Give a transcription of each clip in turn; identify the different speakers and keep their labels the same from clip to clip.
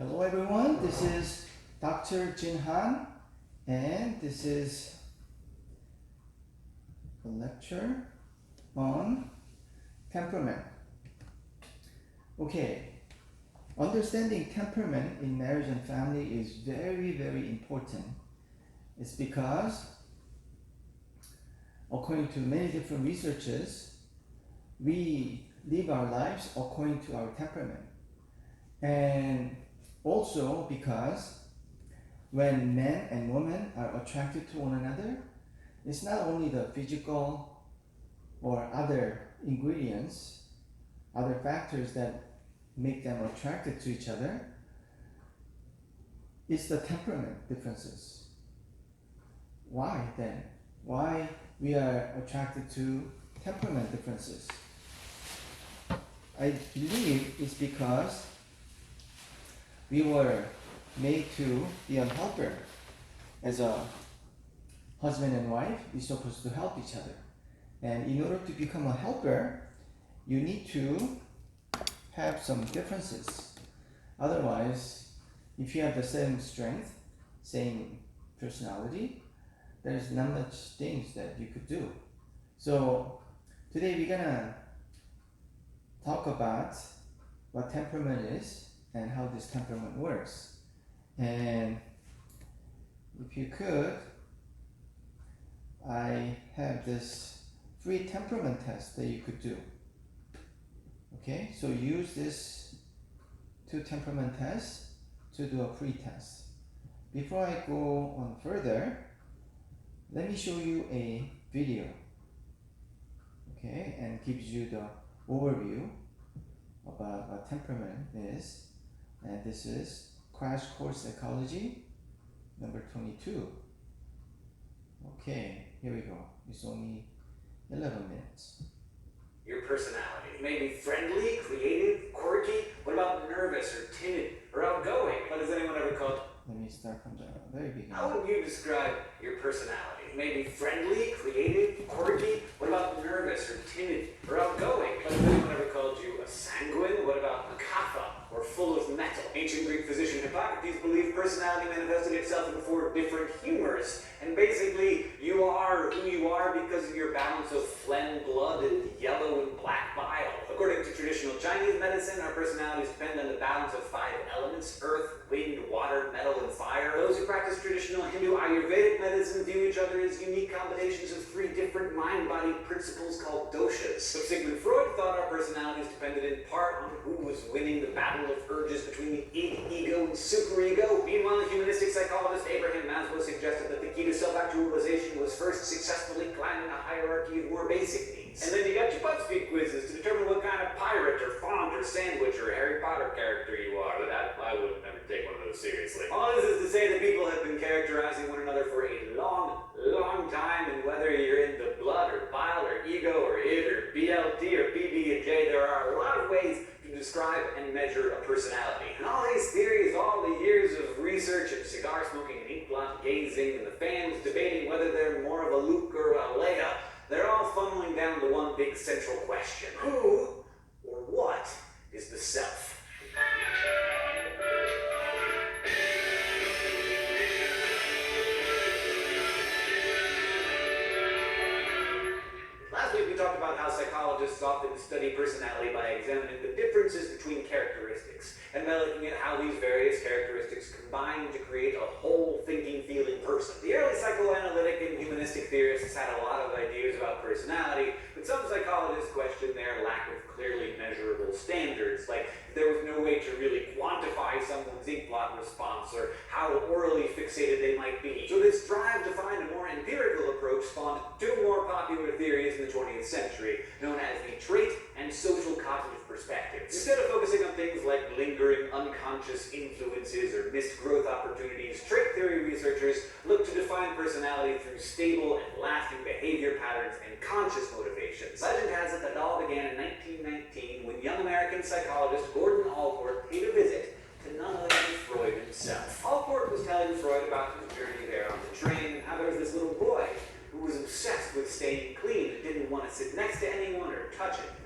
Speaker 1: Hello everyone, this is Dr. Jin Han, and this is a lecture on temperament. Okay, understanding temperament in marriage and family is very, very important. It's because, according to many different researches, we live our lives according to our temperament. And also because when men and women are attracted to one another, it's not only the physical or other ingredients, other factors that make them attracted to each other, it's the temperament differences. Why then? Why we are attracted to temperament differences? I believe it's because we were made to be a helper. As a husband and wife, we're supposed to help each other. And in order to become a helper, you need to have some differences. Otherwise, if you have the same strength, same personality, there's not much things that you could do. So today we're gonna talk about what temperament is and how this temperament works. And if you could, I have this free temperament test that you could do. Okay, so use this 2 temperament tests to do a free test. Before I go on further, let me show you a video. Okay, and gives you the overview about what temperament is. And this is Crash Course Psychology, number 22. Okay, here we go. It's only 11 minutes.
Speaker 2: Your personality may be friendly, creative, quirky. What about nervous or timid or outgoing? What has anyone ever called?
Speaker 1: Let me start from the very beginning.
Speaker 2: How would you describe your personality? Maybe friendly, creative, quirky. What about nervous or timid or outgoing? What has anyone ever called you a sanguine? What about a kapha or full of metal? Ancient Greek physician Hippocrates believed personality manifested itself in 4 different humors. And basically, you are who you are because of your balance of phlegm, blood, and yellow and black bile. According to traditional Chinese medicine, our personalities depend on the balance of 5 elements: earth, wind, water, metal, and fire. Those who practice traditional Hindu Ayurvedic medicine view each other as unique combinations of 3 different mind-body principles called doshas. So Sigmund Freud thought our personalities depended in part on who was winning the battle of urges between the ego and superego. Meanwhile, humanistic psychologist Abraham Maslow suggested that the key to self-actualization was first successfully climbing a hierarchy of more basic needs. And then you got your BuzzFeed quizzes to determine what kind of pirate or font or sandwich or Harry Potter character you are. But I would never take one of those seriously. All this is to say that people have been characterizing one another for a long, long time, and whether you're into blood or bile or ego or id or BLT or PB and J, there are a lot of ways to describe and measure a personality. And all these theories, all the years of research and cigar smoking and inkblot gazing and the fans debating whether they're more of a Luke or a Leia, they're all funneling down to one big central question. Who or what is the self? Last week we talked about how psychologists often study personality by examining the differences between characteristics and by looking at how these various characteristics combine to create a whole thinking, feeling person. The early psychoanalytic and humanistic theorists had a lot of ideas about personality, but some psychologists questioned their lack of clearly measurable standards, like if there was no way to really quantify someone's inkblot response or how orally fixated they might be. So this drive to find a more empirical approach spawned 2 more popular theories in the 20th century, known as the trait and social cognitive perspectives. Instead of focusing on things like lingering unconscious influences or missed growth opportunities, trait theory researchers look to define personality through stable and lasting behavior patterns and conscious motivations. Legend has it that it all began in 1919 when young American psychologist Gordon Allport paid a visit to none other than Freud himself. Allport was telling Freud about his journey there on the train and how there was this little boy who was obsessed with staying clean and didn't want to sit next to anyone or touch anything.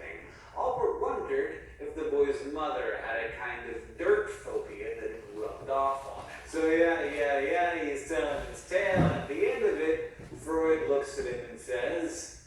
Speaker 2: Allport wondered if the boy's mother had a kind of dirt phobia that rubbed off on him. So yada yada yada, he's telling his tale, and at the end of it, Freud looks at him and says,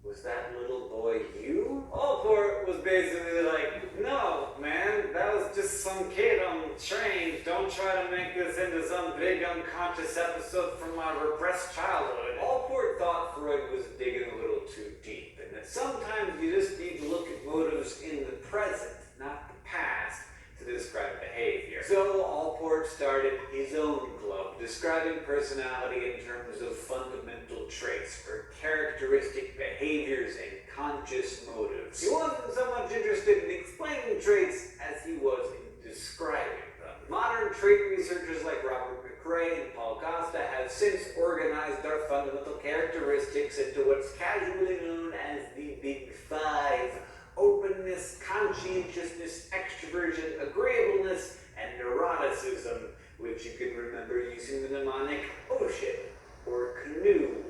Speaker 2: was that little boy you? Allport was basically like, no, man, that was just some kid on the train. Don't try to make this into some big unconscious episode from my repressed childhood. Allport thought Freud was digging a little too deep, and that sometimes you just need to look at motives in the present, not the past, to describe behavior. So Allport started his own club, describing personality in terms of fundamental traits or characteristic behaviors and conscious motives. He wasn't so much interested in explaining traits as he was in describing them. Modern trait researchers like Robert McRae and Paul Costa have since organized our fundamental characteristics into what's casually known as the Big Five: openness, conscientiousness, extroversion, agreeableness, and neuroticism, which you can remember using the mnemonic ocean or canoe,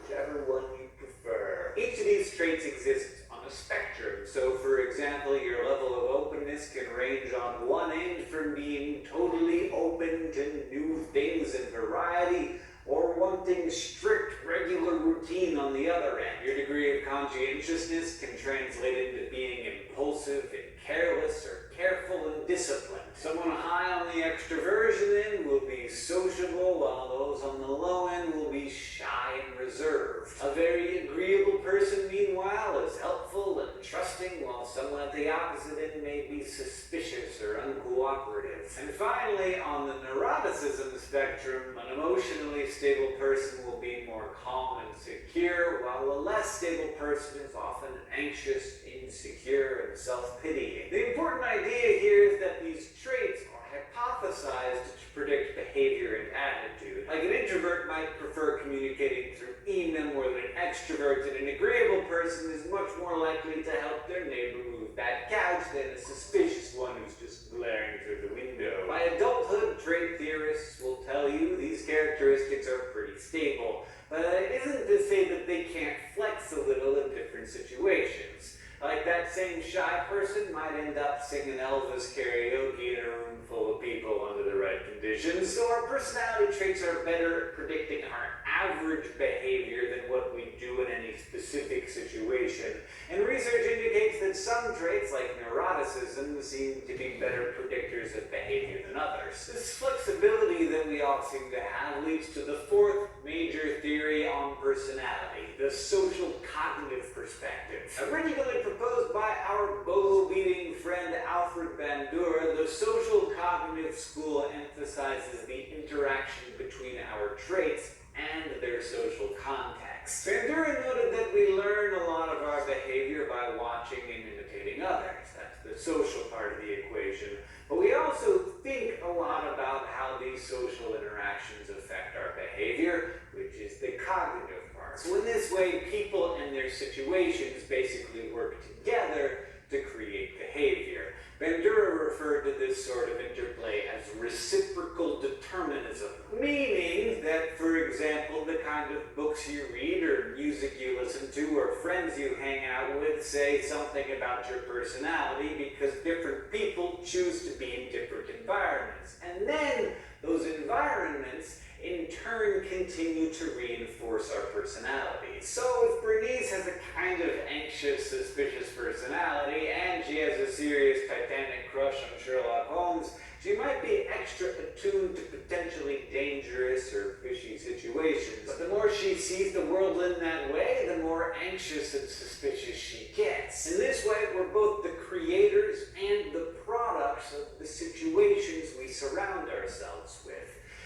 Speaker 2: whichever one you prefer. Each of these traits exists on a spectrum. So, for example, your level of openness can range on one end from being totally open to new things and variety, or wanting strict, regular routine on the other end. Your degree of conscientiousness can translate into being impulsive and careless, or careful and disciplined. Someone high on the extroversion end will be sociable, while those on the low end will be shy and reserved. A very agreeable person, meanwhile, is helpful and trusting, while someone at the opposite end may be suspicious or uncooperative. And finally, on the neuroticism spectrum, an emotionally stable person will be more calm and secure, while a less stable person is often anxious, insecure, and self-pitying. The important idea here is that these traits are hypothesized to predict behavior and attitude. Like an introvert might prefer communicating through email more than an extrovert, and an agreeable person is much more likely to help their neighbor move that couch than a suspicious one who's just glaring through the window. By adulthood, trait theorists will tell you these characteristics are pretty stable, but it isn't to say that they can't flex a little in different situations. Like that same shy person might end up singing Elvis karaoke in a room full of people under the right conditions. So our personality traits are better at predicting our average behavior than what we do in any specific situation. And research indicates that some traits, like neuroticism, seem to be better predictors of behavior than others. This flexibility that we all seem to have leads to the fourth major theory on personality, the social cognitive perspective. Originally proposed by our Bogle-beating friend Alfred Bandura, the social cognitive school emphasizes the interaction between our traits and their social context. Bandura noted that we learn a lot of our behavior by watching and imitating others. That's the social part of the equation. But we also think a lot about how these social interactions affect our behavior, which is the cognitive part. So in this way, people and their situations basically work together to create behavior. Bandura referred to this sort of interplay as reciprocal determinism, meaning that, for example, the kind of books you read or music you listen to or friends you hang out with say something about your personality because different people choose to be in different environments. And then those environments in turn continue to reinforce our personality. So if Bernice has a kind of anxious, suspicious personality, and she has a serious Titanic crush on Sherlock Holmes, she might be extra attuned to potentially dangerous or fishy situations. But the more she sees the world in that way, the more anxious and suspicious she gets. In this way, we're both the creators and the products of the situations we surround ourselves with.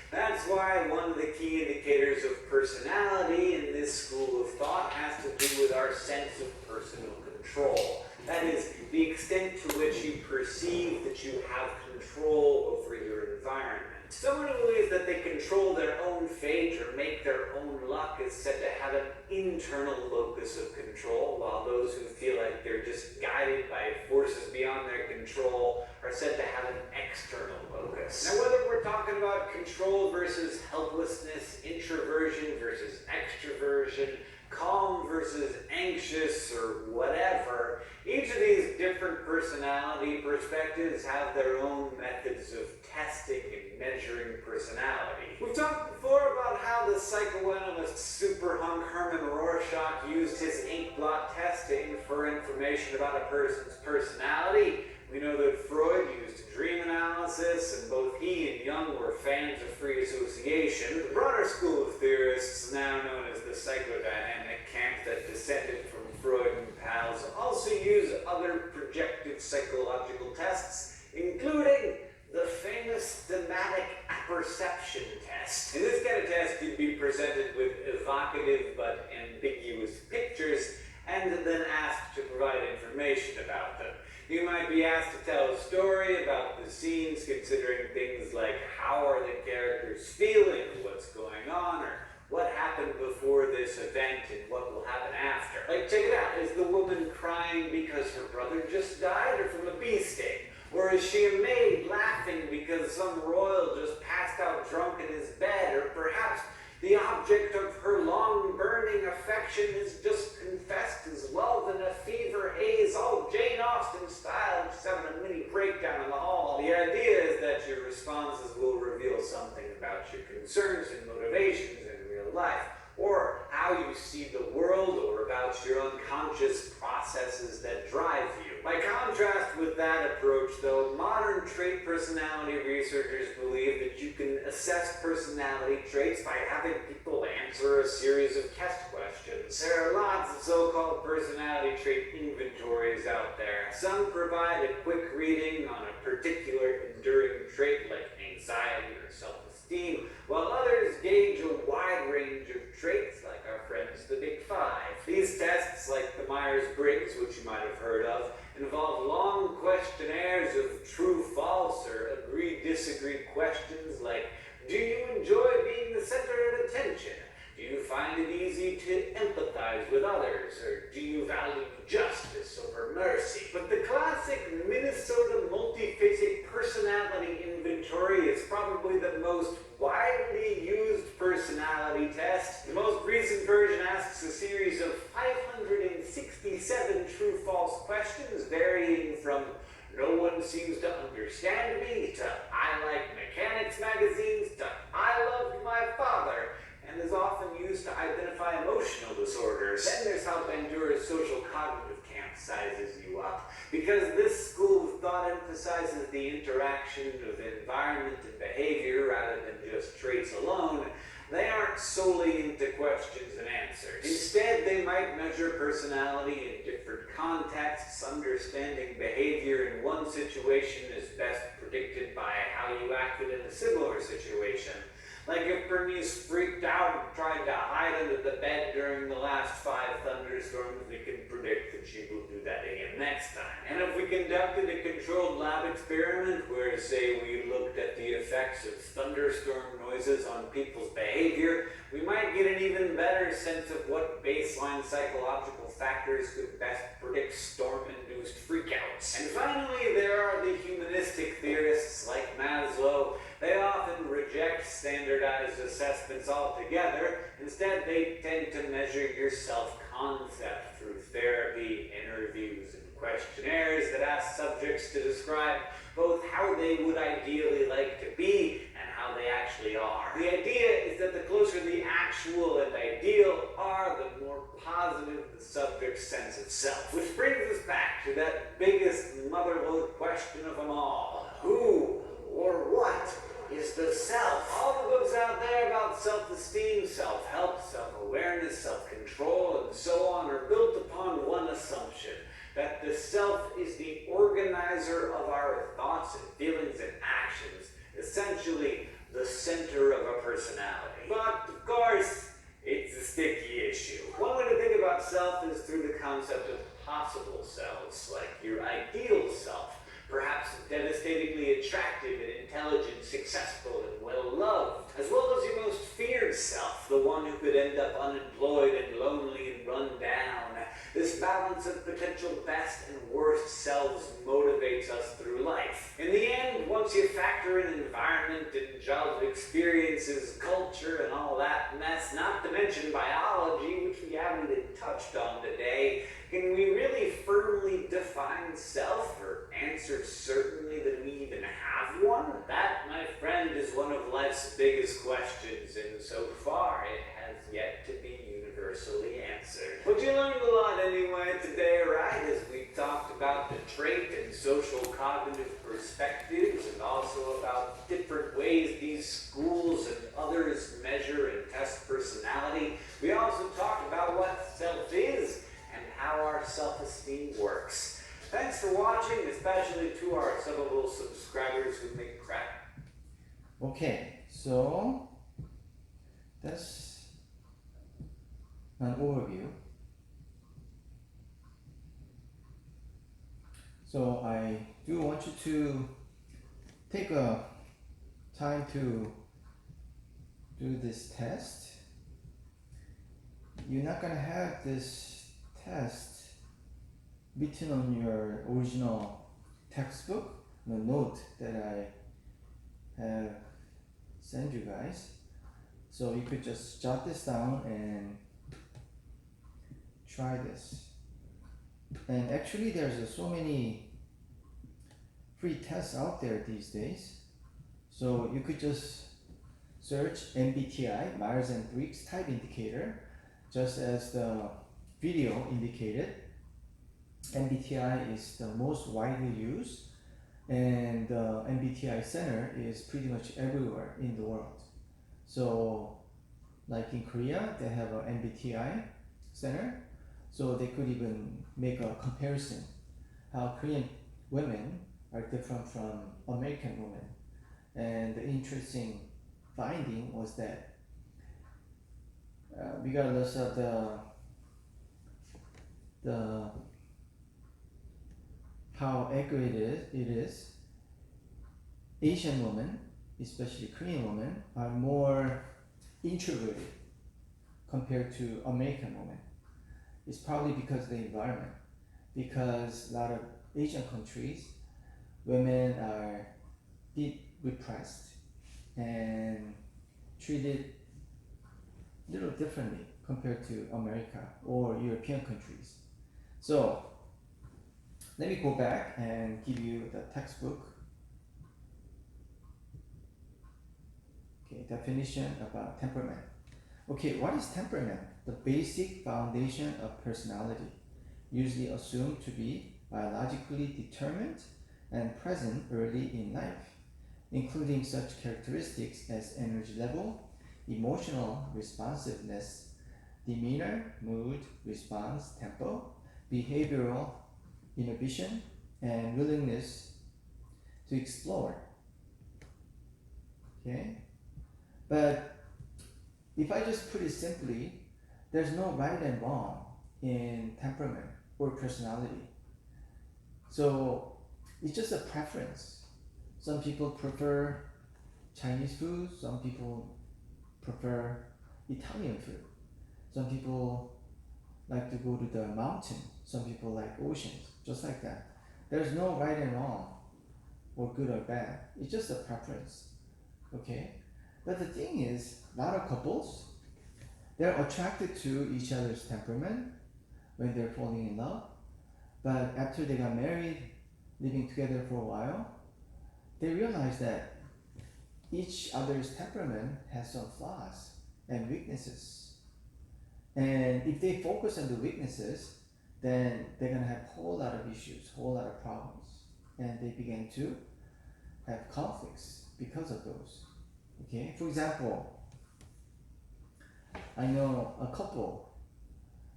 Speaker 2: That's why one of the key indicators of personality in this school of thought has to do with our sense of personal control. That is, the extent to which you perceive that you have control over your environment. Someone who believes that they control their own fate or make their own luck is said to have an internal locus of control, while those who feel like they're just guided by forces beyond their control are said to have an external locus. Now, whether we're talking about control versus helplessness, introversion versus extroversion, calm versus anxious or whatever. Each of these different personality perspectives have their own methods of testing and measuring personality. We've talked before about how the psychoanalyst super hunk Herman Rorschach used his ink blot testing for information about a person's personality. We know that Freud used dream analysis, and both he and Jung were fans of free association. The broader school of theorists, now known as the psychodynamic camp that descended from Freud and pals, also use other projective psychological tests, including the famous thematic apperception test. In this kind of test, you'd be presented with evocative but ambiguous pictures and then asked to provide information about them. You might be asked to tell a story about the scenes, considering things like how are the characters feeling, what's going on, or what happened before this event and what will happen after. Like, check it out. Is the woman crying because her brother just died or from a bee sting? Or is she a maid laughing because some royal just passed out drunk in his bed? Or perhaps the object of her long-burning affection is just confessed as love in a fever haze, all Jane Austen style, just having a mini breakdown in the hall. The idea is that your responses will reveal something about your concerns and motivations in real life, or how you see the world, or about your unconscious processes that drive you. By contrast with that approach, though, modern trait personality researchers believe that you can assess personality traits by having people answer a series of test questions. There are lots of so-called personality trait inventories out there. Some provide a quick reading on a particular enduring trait like anxiety or self-esteem, while others gauge a wide range of traits like our friends the Big Five. These tests, like the Myers-Briggs, which you might have heard of, involve long questionnaires of true-false or agree-disagree questions like, do you enjoy being the center of attention? Do you find it easy to empathize with others? Or do you value justice over mercy? But the classic Minnesota multiphasic personality inventory is probably the most widely used personality test. The most recent version asks a series of 567 true-false questions, varying from no one seems to understand me, to I like mechanics magazines, to I loved my father, and is often used to identify emotional disorders. Then there's how Bandura's social cognitive camp sizes you up. Because this school of thought emphasizes the interaction of environment and behavior rather than just traits alone, they aren't solely into questions and answers. Instead, they might measure personality in different contexts. Understanding behavior in one situation is best predicted by how you acted in a similar situation. Like if Bernice freaked out and tried to hide under the bed during the last 5 thunderstorms, we can predict that she will do that again next time. And if we conducted a controlled lab experiment where, say, we looked at the effects of thunderstorm noises on people's behavior, we might get an even better sense of what baseline psychological factors could best predict storm-induced freakouts. And finally, there are the humanistic theorists like Maslow. They often reject standardized assessments altogether. Instead, they tend to measure your self-concept through therapy, interviews, and questionnaires that ask subjects to describe both how they would ideally like to be and how they actually are. The idea is that the closer the actual and ideal are, the more positive the subject's sense of self. Which brings us back to that biggest motherlode question of them all. Who or what is the self? All the books out there about self-esteem, self-help, self-awareness, self-control, and so on are built upon one assumption, that the self is the organizer of our thoughts and feelings and actions, essentially the center of a personality. But, of course, it's a sticky issue. One way to think about self is through the concept of possible selves, like your ideal self, perhaps devastatingly attractive and intelligent, successful, and well-loved, as well as your most feared self, the one who could end up unemployed and lonely and run down. This balance of potential best and worst selves motivates us through life. In the end, once once you factor in environment and childhood experiences, culture, and all that mess, not to mention biology, which we haven't even touched on today, can we really firmly define self or answer certainly that we even have one? That, my friend, is one of life's biggest questions, and so far it has yet to be universally answered. But you learned a lot anyway today, right? As we talked about the trait and social cognitive perspectives, and also about different ways these schools and others measure and test personality. We also talked about what self is and how our self-esteem works. Thanks for watching, especially to our subbable subscribers who make crap.
Speaker 1: Okay, so that's an overview. So I do want you to take a time to do this test. You're not going to have this test written on your original textbook, the note that I have sent you guys. So you could just jot this down and try this. And actually there's so many free tests out there these days. So you could just search MBTI, Myers and Briggs type indicator, just as the video indicated. MBTI is the most widely used, and the MBTI center is pretty much everywhere in the world. So like in Korea, they have an MBTI center, so they could even make a comparison how Korean women are different from American women. And the interesting finding was that regardless of the how accurate it is, Asian women, especially Korean women, are more introverted compared to American women. It's probably because of the environment. Because a lot of Asian countries, women are repressed and treated a little differently compared to America or European countries. So let me go back and give you the textbook. Okay, definition about temperament. Okay, what is temperament? The basic foundation of personality, usually assumed to be biologically determined and present early in life, including such characteristics as energy level, emotional responsiveness, demeanor, mood, response, tempo, behavioral inhibition, and willingness to explore. Okay? But if I just put it simply, there's no right and wrong in temperament or personality. So it's just a preference. Some people prefer Chinese food, some people prefer Italian food. Some people like to go to the mountain, some people like oceans, just like that. There's no right and wrong, or good or bad. It's just a preference, okay? But the thing is, a lot of couples, they're attracted to each other's temperament when they're falling in love. But after they got married, living together for a while, they realize that each other's temperament has some flaws and weaknesses. And if they focus on the weaknesses, then they're gonna have a whole lot of issues, whole lot of problems. And they begin to have conflicts because of those. Okay, for example, I know a couple,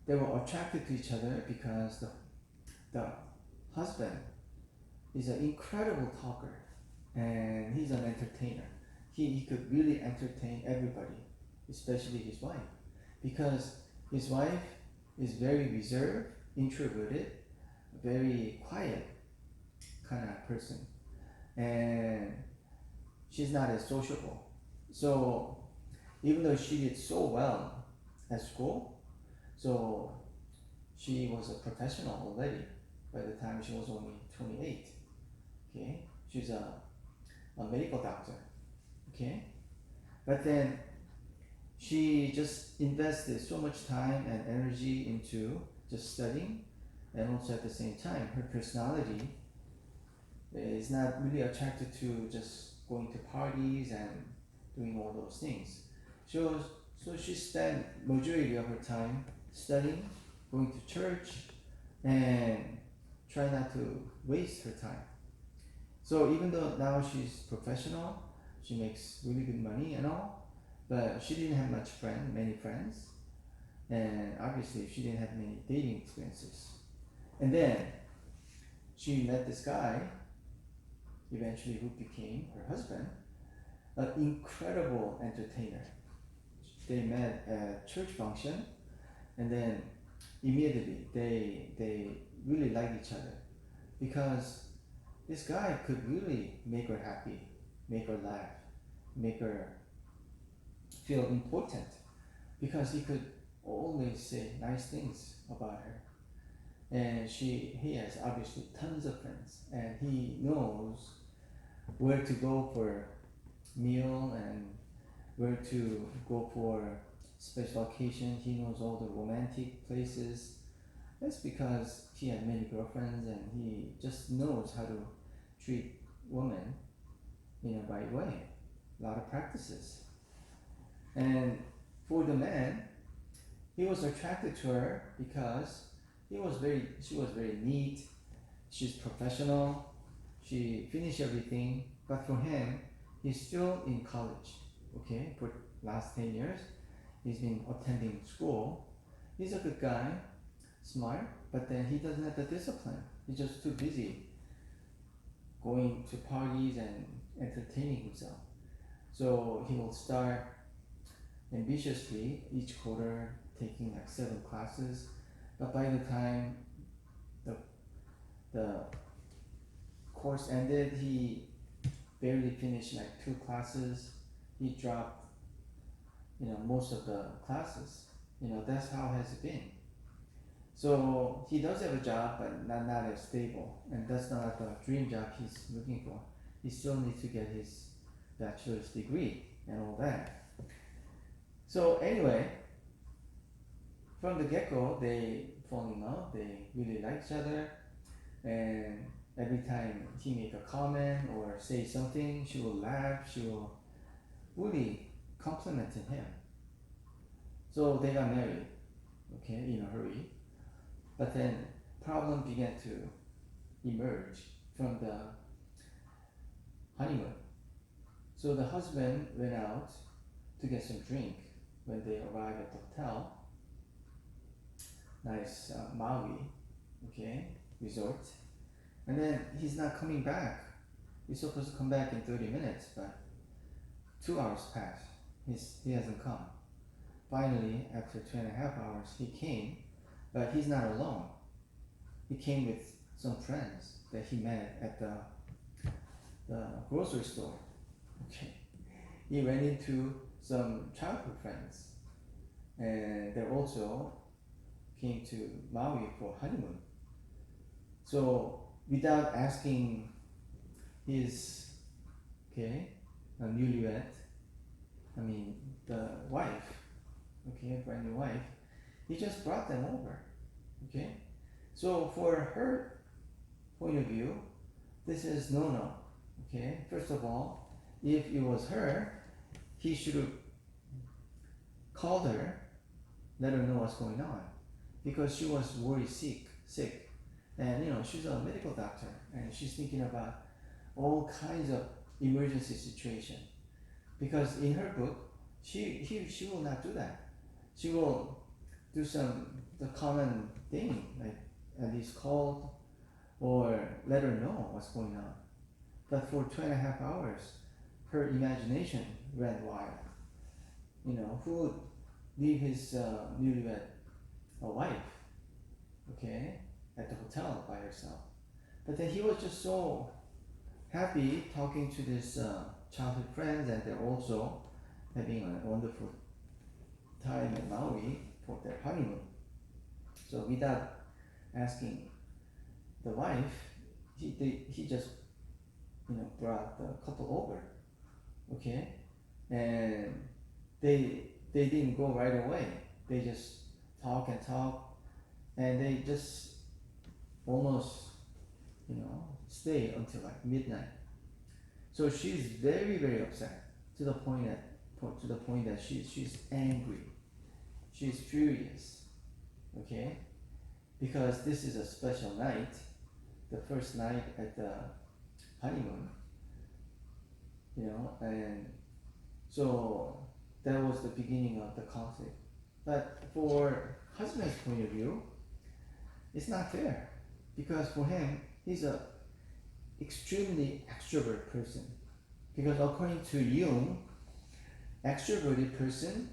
Speaker 1: they were attracted to each other because the husband is an incredible talker and he's an entertainer. He could really entertain everybody, especially his wife, because his wife is very reserved, introverted, very quiet kind of person, and she's not as sociable. So even though she did so well at school, so she was a professional already by the time she was only 28. Okay, she's a a medical doctor. Okay? But then she just invested so much time and energy into just studying, and also at the same time, her personality is not really attracted to just going to parties and doing all those things. So she spent majority of her time studying, going to church, and try not to waste her time. So even though now she's professional, she makes really good money and all, but she didn't have many friends, and obviously she didn't have many dating experiences. And then she met this guy, eventually who became her husband, an incredible entertainer. They met at church function, and then immediately they really liked each other because this guy could really make her happy, make her laugh, make her feel important, because he could always say nice things about her. And he has obviously tons of friends, and he knows where to go for meal and where to go for special occasion. He knows all the romantic places. That's because he had many girlfriends, and he just knows how to treat women in a right way. A lot of practices. And for the man, he was attracted to her because she was very neat. She's professional. She finished everything. But for him, he's still in college. Okay, for last 10 years, he's been attending school. He's a good guy, smart, but then he doesn't have the discipline. He's just too busy going to parties and entertaining himself. So he will start ambitiously each quarter, taking like 7 classes, but by the time the course ended, he barely finished like 2 classes. He dropped, most of the classes. That's how it has been. So he does have a job, but not as stable, and that's not the dream job he's looking for. He still needs to get his bachelor's degree and all that. So anyway, from the get-go, they fall in love. They really like each other, and every time he make a comment or say something, she will laugh. She will really compliment him. So they got married, okay, in a hurry. But then problem began to emerge from the honeymoon. So the husband went out to get some drink when they arrived at the hotel. Nice Maui, okay, resort. And then he's not coming back. He's supposed to come back in 30 minutes, but 2 hours passed. He hasn't come. Finally, after 2.5 hours, he came, but he's not alone. He came with some friends that he met at the grocery store. Okay. He ran into some childhood friends, and they also came to Maui for honeymoon. So without asking his newlywed, the wife, brand new wife, he just brought them over. Okay, so for her point of view, this is no. Okay, first of all, if it was her, he should have called her, let her know what's going on, because she was worried sick, and she's a medical doctor, and she's thinking about all kinds of emergency situation. Because in her book, she will not do that. She will do the common thing, like at least call or let her know what's going on. But for 2.5 hours, her imagination ran wild. Who would leave his newlywed wife, at the hotel by herself? But then he was just so happy talking to this childhood friends, and they're also having a wonderful time at Maui for their honeymoon. So without asking the wife, he just brought the couple over, okay, and they didn't go right away. They just talk and talk, and they just almost stay until like midnight. So she's very very upset to the point that she's angry, she's furious, okay, because this is a special night, the first night at the honeymoon, and so that was the beginning of the conflict. But for husband's point of view, it's not fair, because for him, he's a extremely extrovert person. Because according to Jung, extroverted person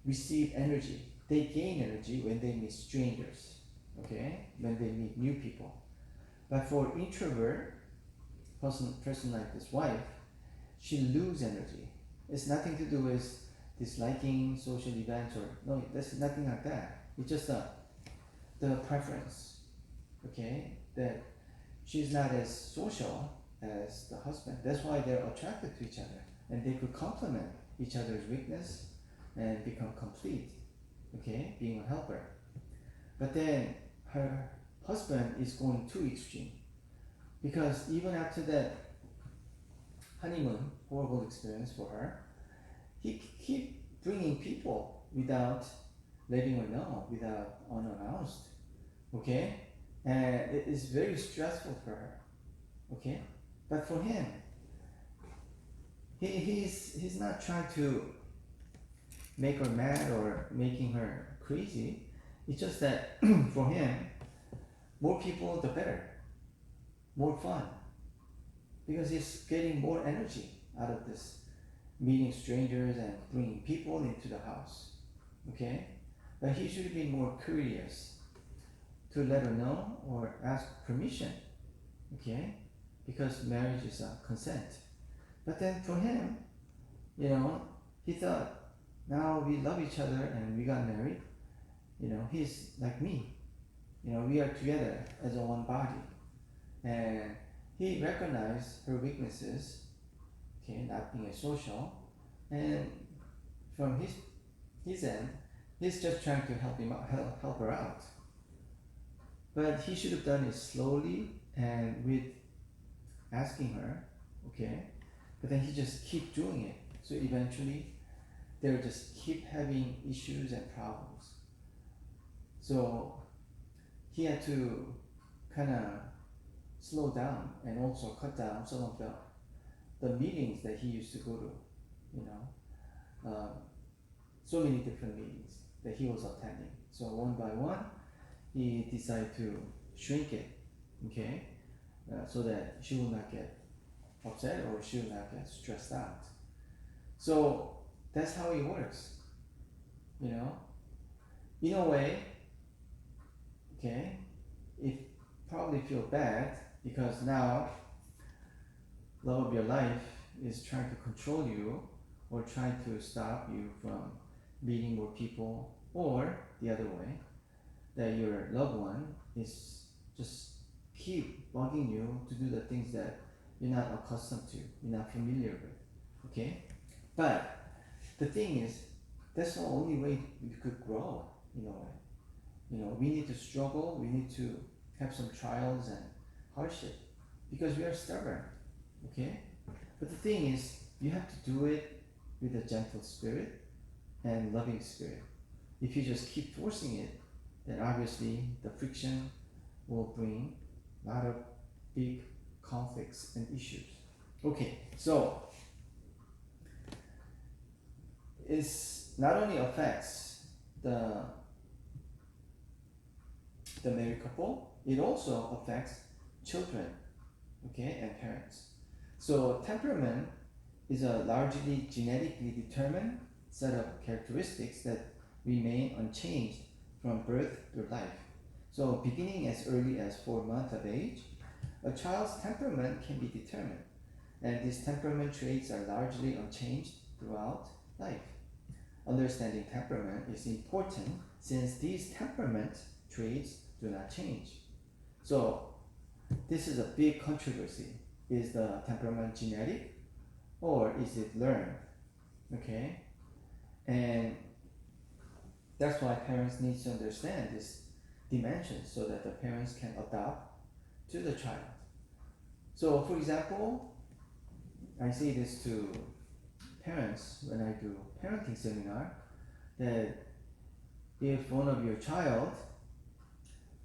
Speaker 1: receive energy. They gain energy when they meet strangers, okay? When they meet new people. But for introvert person like this wife, she lose energy. It's nothing to do with disliking social events or no, there's nothing like that. It's just the preference, okay? That she's not as social as the husband. That's why they're attracted to each other, and they could complement each other's weakness and become complete, okay, being a helper. But then her husband is going too extreme, because even after that honeymoon, horrible experience for her, he keep bringing people without letting her know, without unannounced, okay, and it is very stressful for her, okay. But for him, he's not trying to make her mad or making her crazy. It's just that for him, more people the better, more fun, because he's getting more energy out of this meeting strangers and bringing people into the house, okay? But he should be more curious to let her know or ask permission, okay? Because marriage is a consent. But then for him, he thought, now we love each other and we got married, he's like me, we are together as a one body. And he recognized her weaknesses, okay, not being a social, and from his end, he's just trying to help her out. But he should have done it slowly and with asking her, okay? But then he just keep doing it. So eventually, they'll just keep having issues and problems. So he had to kind of slow down and also cut down some of the meetings that he used to go to, so many different meetings that he was attending. So one by one, he decided to shrink it, okay, so that she will not get upset or she will not get stressed out. So that's how it works, in a way, okay, it probably feel bad because now love of your life is trying to control you or trying to stop you from meeting more people, or the other way, that your loved one is just keep bugging you to do the things that you're not accustomed to, you're not familiar with, okay? But the thing is, that's the only way we could grow, in a way. We need to struggle, we need to have some trials and hardship, because we are stubborn, okay? But the thing is, you have to do it with a gentle spirit and loving spirit. If you just keep forcing it, then obviously the friction will bring a lot of big conflicts and issues. Okay, so it not only affects the married couple, it also affects children, okay, and parents. So temperament is a largely genetically determined set of characteristics that remain unchanged from birth through life. So beginning as early as 4 months of age, a child's temperament can be determined, and these temperament traits are largely unchanged throughout life. Understanding temperament is important since these temperament traits do not change. So this is a big controversy is the temperament genetic or is it learned? Okay, and that's why parents need to understand this dimension so that the parents can adapt to the child. So, for example, I say this to parents when I do parenting seminar that if one of your child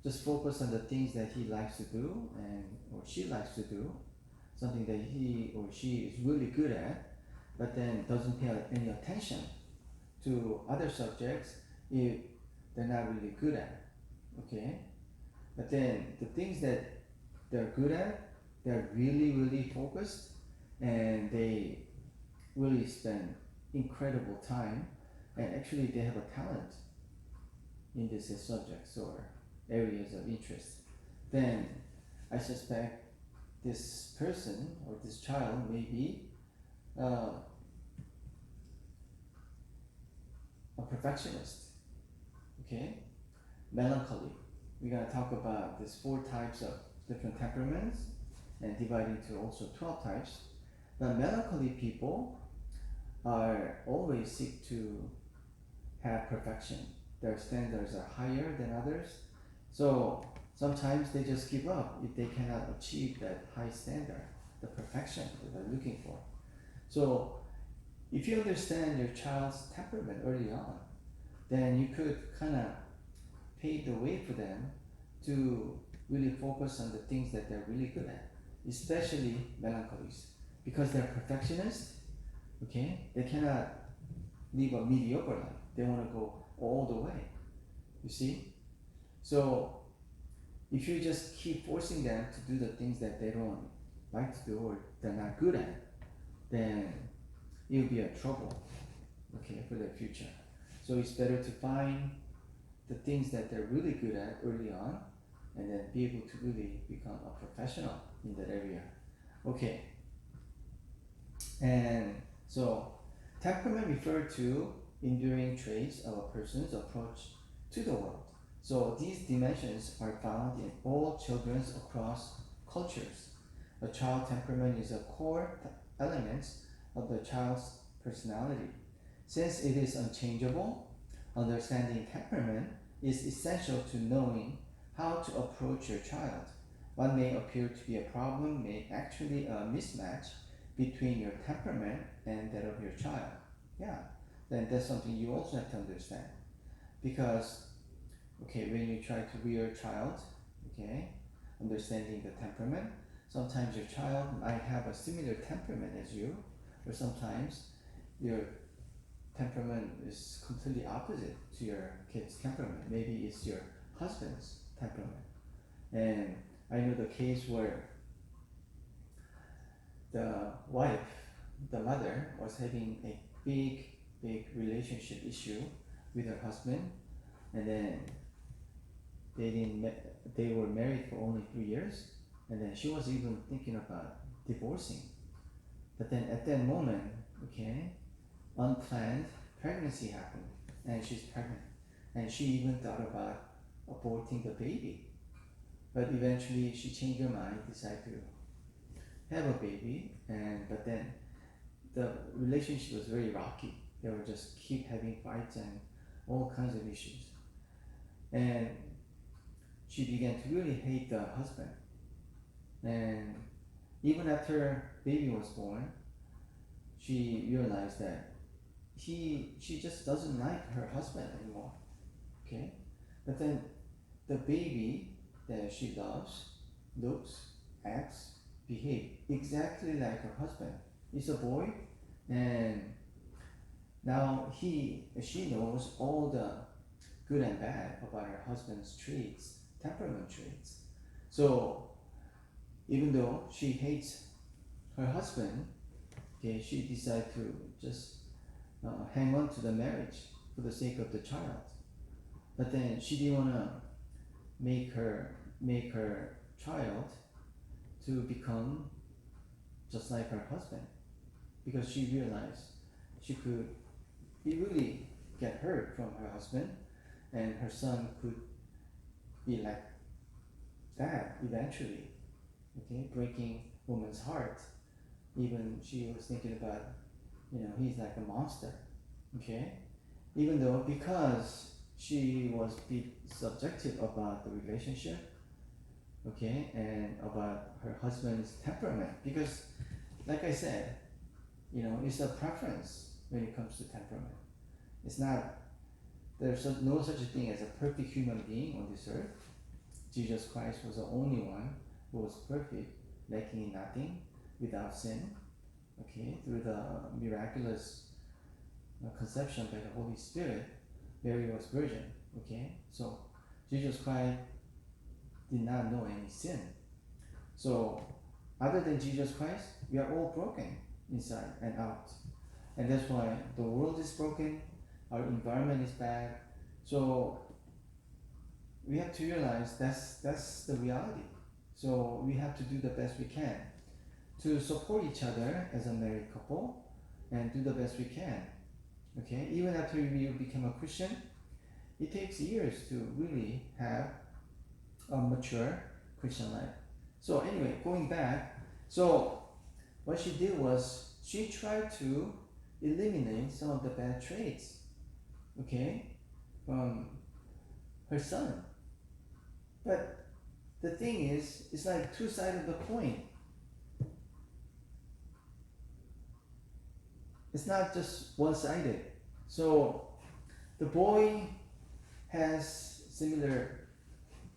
Speaker 1: just focus on the things that he likes to do and or she likes to do, something that he or she is really good at, but then doesn't pay any attention to other subjects if they're not really good at, okay? But then the things that they're good at, they're really focused and they really spend incredible time and actually they have a talent in these subjects or areas of interest. Then I suspect this person or this child may be a perfectionist, okay? Melancholy. We're gonna talk about these 4 types of different temperaments and divide into also 12 types. But melancholy people are always seek to have perfection. Their standards are higher than others. So sometimes they just give up if they cannot achieve that high standard, the perfection that they're looking for. So if you understand your child's temperament early on, then you could kind of pave the way for them to really focus on the things that they're really good at, especially melancholies, because they're perfectionists. Okay, they cannot live a mediocre life. They want to go all the way. You see, so if you just keep forcing them to do the things that they don't like to do or they're not good at, then it'll be a trouble, okay, for their future. So it's better to find the things that they're really good at early on and then be able to really become a professional in that area. Okay. And so temperament refer to enduring traits of a person's approach to the world. So these dimensions are found in all children across cultures. A child temperament is a core element of the child's personality. Since it is unchangeable, understanding temperament is essential to knowing how to approach your child. What may appear to be a problem may actually a mismatch between your temperament and that of your child. Yeah, then that's something you also have to understand. Because, okay, when you try to rear a child, okay, understanding the temperament, sometimes your child might have a similar temperament as you, or sometimes your temperament is completely opposite to your kid's temperament. Maybe it's your husband's temperament. And I know the case where the wife, the mother, was having a big relationship issue with her husband, and then they were married for only 3 years, and then she was even thinking about divorcing. But then at that moment, okay, unplanned pregnancy happened, and she's pregnant, and she even thought about aborting the baby. But eventually she changed her mind, decided to have a baby, but then the relationship was very rocky. They would just keep having fights and all kinds of issues. And she began to really hate the husband. And even after baby was born, she realized that she just doesn't like her husband anymore. Okay? But then the baby that she loves looks, acts, behaves exactly like her husband. He's a boy, and now she knows all the good and bad about her husband's traits, temperament traits. So even though she hates her husband, okay, she decided to just hang on to the marriage for the sake of the child. But then she didn't want to make her child to become just like her husband, because she realized she could really get hurt from her husband, and her son could be like that eventually, okay, breaking woman's heart. Even she was thinking about, he's like a monster. Okay? Even though because she was subjective about the relationship, okay, and about her husband's temperament. Because, like I said, it's a preference when it comes to temperament. It's not, there's no such a thing as a perfect human being on this earth. Jesus Christ was the only one who was perfect, lacking in nothing, without sin, okay, through the miraculous conception by the Holy Spirit. Mary was virgin, okay. So Jesus Christ did not know any sin. So other than Jesus Christ, we are all broken inside and out. And that's why the world is broken, our environment is bad. So we have to realize that's the reality. So we have to do the best we can to support each other as a married couple and do the best we can. Okay, even after we become a Christian, it takes years to really have a mature Christian life. So anyway, going back, so what she did was she tried to eliminate some of the bad traits, okay, from her son. But the thing is, it's like two sides of the coin. It's not just one-sided. So the boy has similar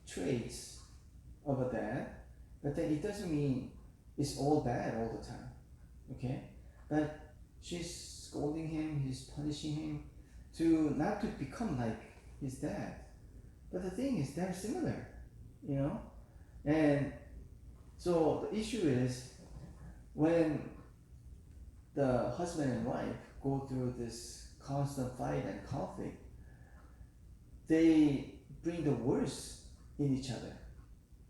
Speaker 1: traits of a dad, but then it doesn't mean it's all bad all the time. Okay? But she's scolding him, he's punishing him to not to become like his dad. But the thing is, they're similar, And so the issue is when the husband and wife go through this constant fight and conflict, they bring the worst in each other.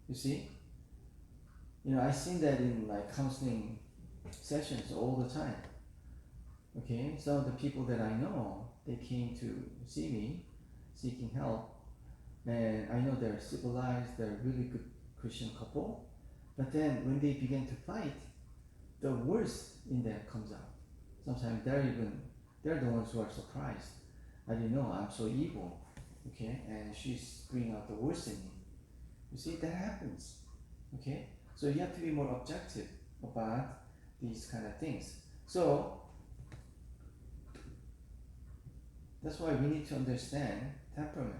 Speaker 1: You see? I've seen that in like counseling sessions all the time. Okay, some of the people that I know, they came to see me seeking help, and I know they're civilized, they're a really good Christian couple, but then when they begin to fight, the worst in them comes out. Sometimes they're the ones who are surprised. I didn't know I'm so evil, okay, and she's bringing out the worst in me. You see, that happens, okay? So you have to be more objective about these kind of things. So that's why we need to understand temperament.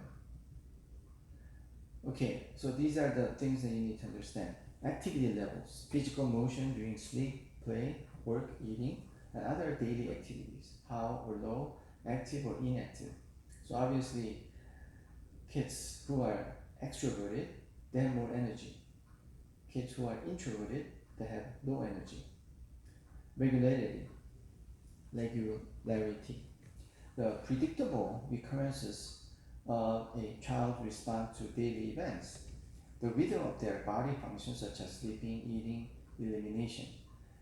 Speaker 1: Okay, so these are the things that you need to understand. Activity levels, physical motion during sleep, play, work, eating, and other daily activities, high or low, active or inactive. So obviously, kids who are extroverted, they have more energy. Kids who are introverted, they have low energy. Regularity, regularity. The predictable recurrences of a child's response to daily events. The rhythm of their body functions such as sleeping, eating, elimination.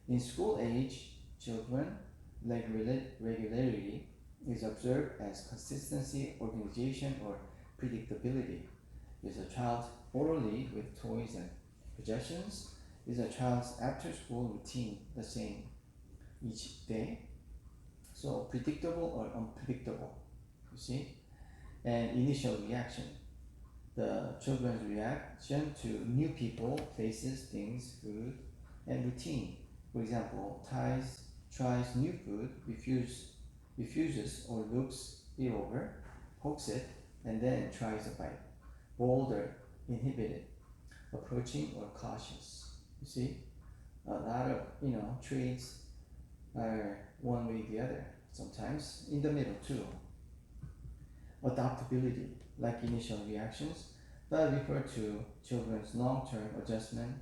Speaker 1: In school age children, regularity is observed as consistency, organization, or predictability. Is a child orderly with toys and possessions? Is a child's after-school routine the same each day? So predictable or unpredictable, you see? And initial reaction. The children's reaction to new people, places, things, food, and routine. For example, tries new food, refuses or looks it over, pokes it, and then tries a bite. Bold or inhibited, approaching or cautious. You see, a lot of traits are one way or the other. Sometimes in the middle too. Adaptability, like initial reactions, but refer to children's long-term adjustment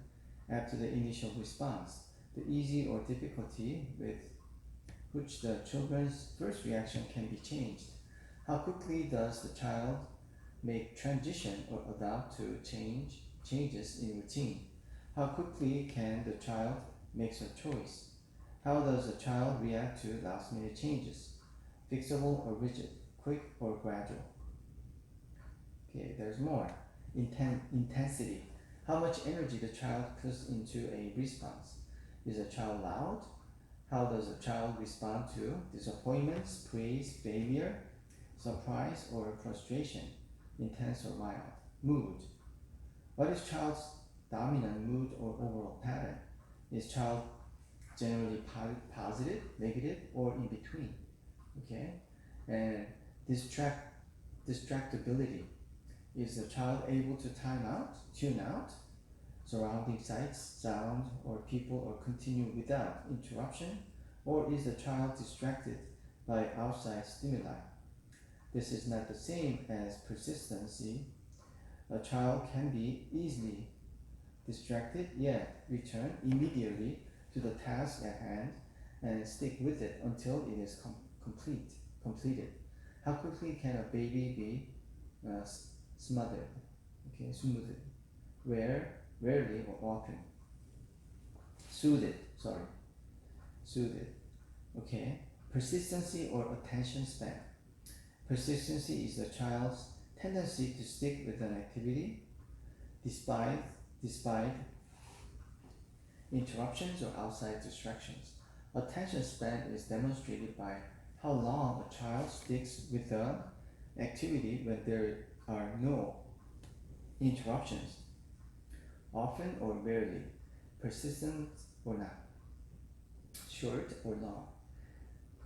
Speaker 1: after the initial response. The easy or difficulty with which the children's first reaction can be changed. How quickly does the child make transition or adapt to changes in routine? How quickly can the child make a choice? How does a child react to last-minute changes? Fixable or rigid? Quick or gradual? Okay, there's more. Intensity. How much energy the child puts into a response. Is a child loud? How does a child respond to disappointments, praise, failure, surprise, or frustration? Intense or mild? Mood. What is child's dominant mood or overall pattern? Is child generally positive, negative, or in between? Okay, and distractibility. Is the child able to tune out surrounding sights, sound, or people, or continue without interruption? Or is the child distracted by outside stimuli? This is not the same as persistency. A child can be easily distracted, yet return immediately to the task at hand and stick with it until it is completed. How quickly can a baby be smothered? Okay, smoothed. Rarely or often. Soothed. Okay. Persistency or attention span. Persistency is the child's tendency to stick with an activity despite interruptions or outside distractions. Attention span is demonstrated by how long a child sticks with the activity when there are no interruptions, often or rarely, persistent or not, short or long.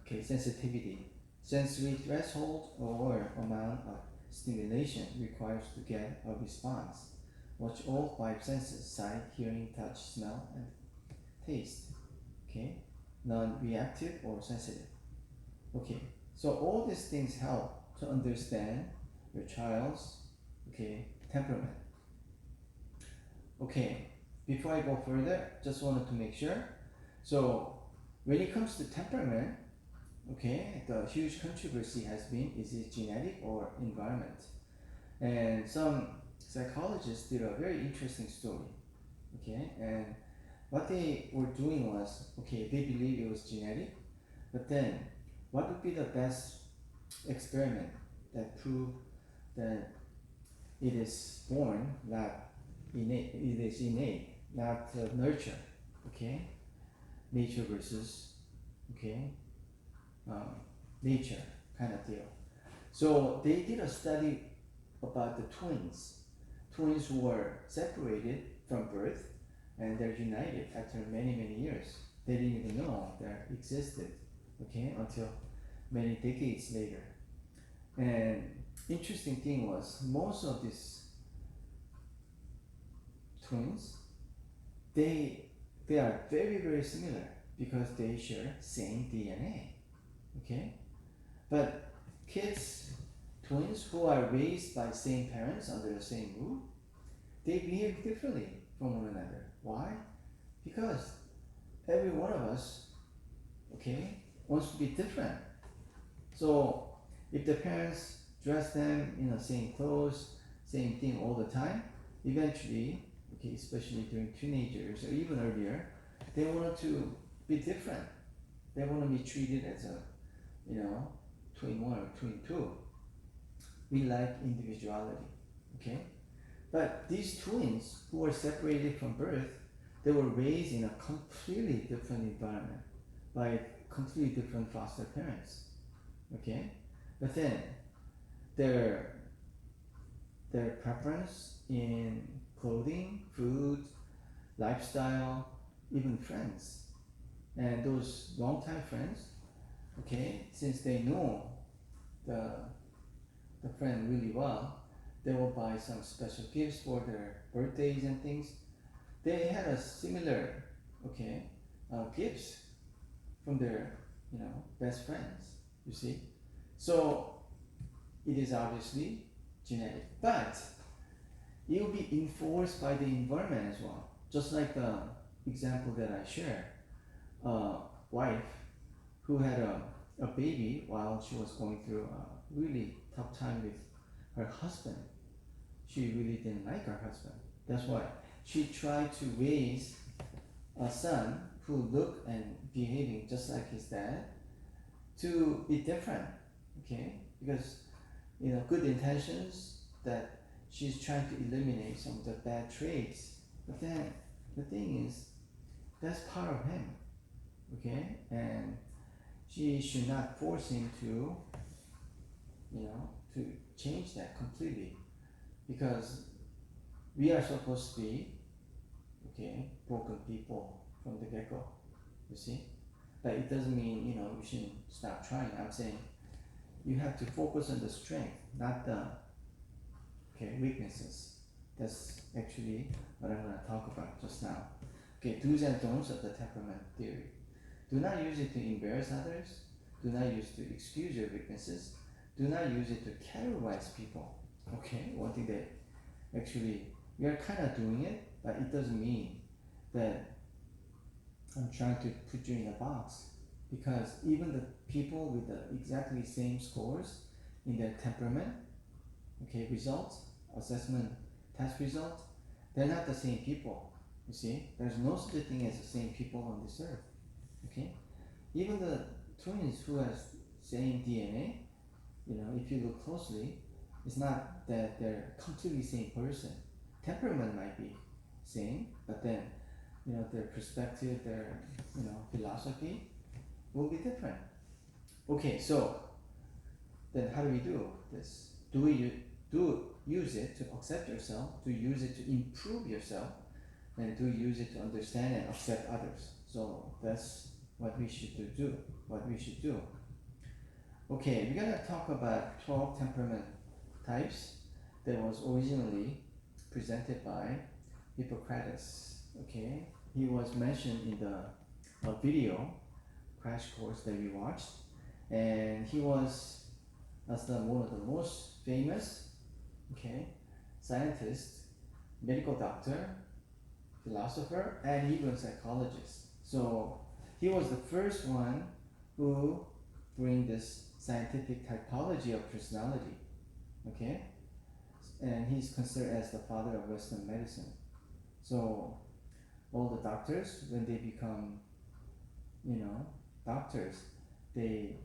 Speaker 1: Okay, sensitivity. Sensory threshold or amount of stimulation requires to get a response. Watch all five senses: sight, hearing, touch, smell, and taste. Okay, non-reactive or sensitive. Okay, so all these things help to understand your child's temperament. Okay, before I go further, just wanted to make sure. So when it comes to temperament, the huge controversy has been, is it genetic or environment? And some psychologists did a very interesting story. And what they were doing was, they believe it was genetic, but then what would be the best experiment that proved that it is born, not innate, it is innate, not nurture? Nature versus nature kind of deal. So they did a study about the twins who were separated from birth and they're united after many years. They didn't even know that existed until many decades later. And interesting thing was, most of these twins, they are very similar because they share same DNA. But twins who are raised by same parents under the same roof, they behave differently from one another. Why? Because every one of us wants to be different. So if the parents dress them in the same clothes, same thing all the time, eventually, especially during teenagers or even earlier, they want to be different. They want to be treated as a twin one or twin two. We like individuality. But these twins who were separated from birth, they were raised in a completely different environment by completely different foster parents. But then their preference in clothing, food, lifestyle, even friends, and those longtime friends, since they know the friend really well, they will buy some special gifts for their birthdays and things. They had a similar gifts from their best friends, you see. So it is obviously genetic, but it will be enforced by the environment as well. Just like the example that I shared, wife who had a baby while she was going through a really tough time with her husband. She really didn't like her husband. That's why she tried to raise a son who looked and behaving just like his dad to be different, because good intentions, that she's trying to eliminate some of the bad traits. But then the thing is, that's part of him, okay? And she should not force him to, to change that completely, because we are supposed to be, okay, broken people from the get-go, you see? But it doesn't mean, you shouldn't stop trying. I'm saying you have to focus on the strength, not the weaknesses. That's actually what I'm going to talk about just now. Okay, do's and don'ts of the temperament theory. Do not use it to embarrass others. Do not use it to excuse your weaknesses. Do not use it to categorize people. Okay, one thing that actually we are kind of doing it, but it doesn't mean that I'm trying to put you in a box, because even the people with the exactly same scores in their temperament, results, assessment, test results, they're not the same people. You see, there's no such a thing as the same people on this earth. Okay, even the twins who has same DNA, if you look closely, it's not that they're completely same person. Temperament might be same, but then their perspective, their philosophy will be different. Okay, so then how do we do this? Do we use it to accept yourself? Do you use it to improve yourself? And do you use it to understand and accept others? So that's what we should do. Okay, we're gonna talk about 12 temperament types that was originally presented by Hippocrates. Okay, he was mentioned in the video crash course that we watched, and he was as one of the most famous, scientist, medical doctor, philosopher, and even psychologist. So he was the first one who bring this scientific typology of personality, and he's considered as the father of Western medicine. So all the doctors, when they become, doctors, they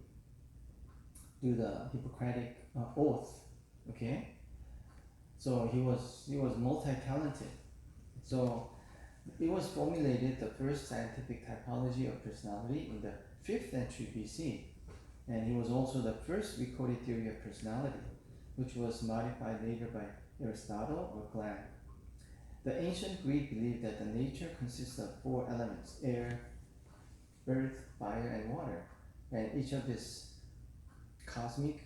Speaker 1: do the Hippocratic oath, So he was multi-talented. So it was formulated, the first scientific typology of personality, in the 5th century BC, and he was also the first recorded theory of personality, which was modified later by Aristotle or Gland. The ancient Greek believed that the nature consists of 4 elements: air, earth, fire, and water, and each of these cosmic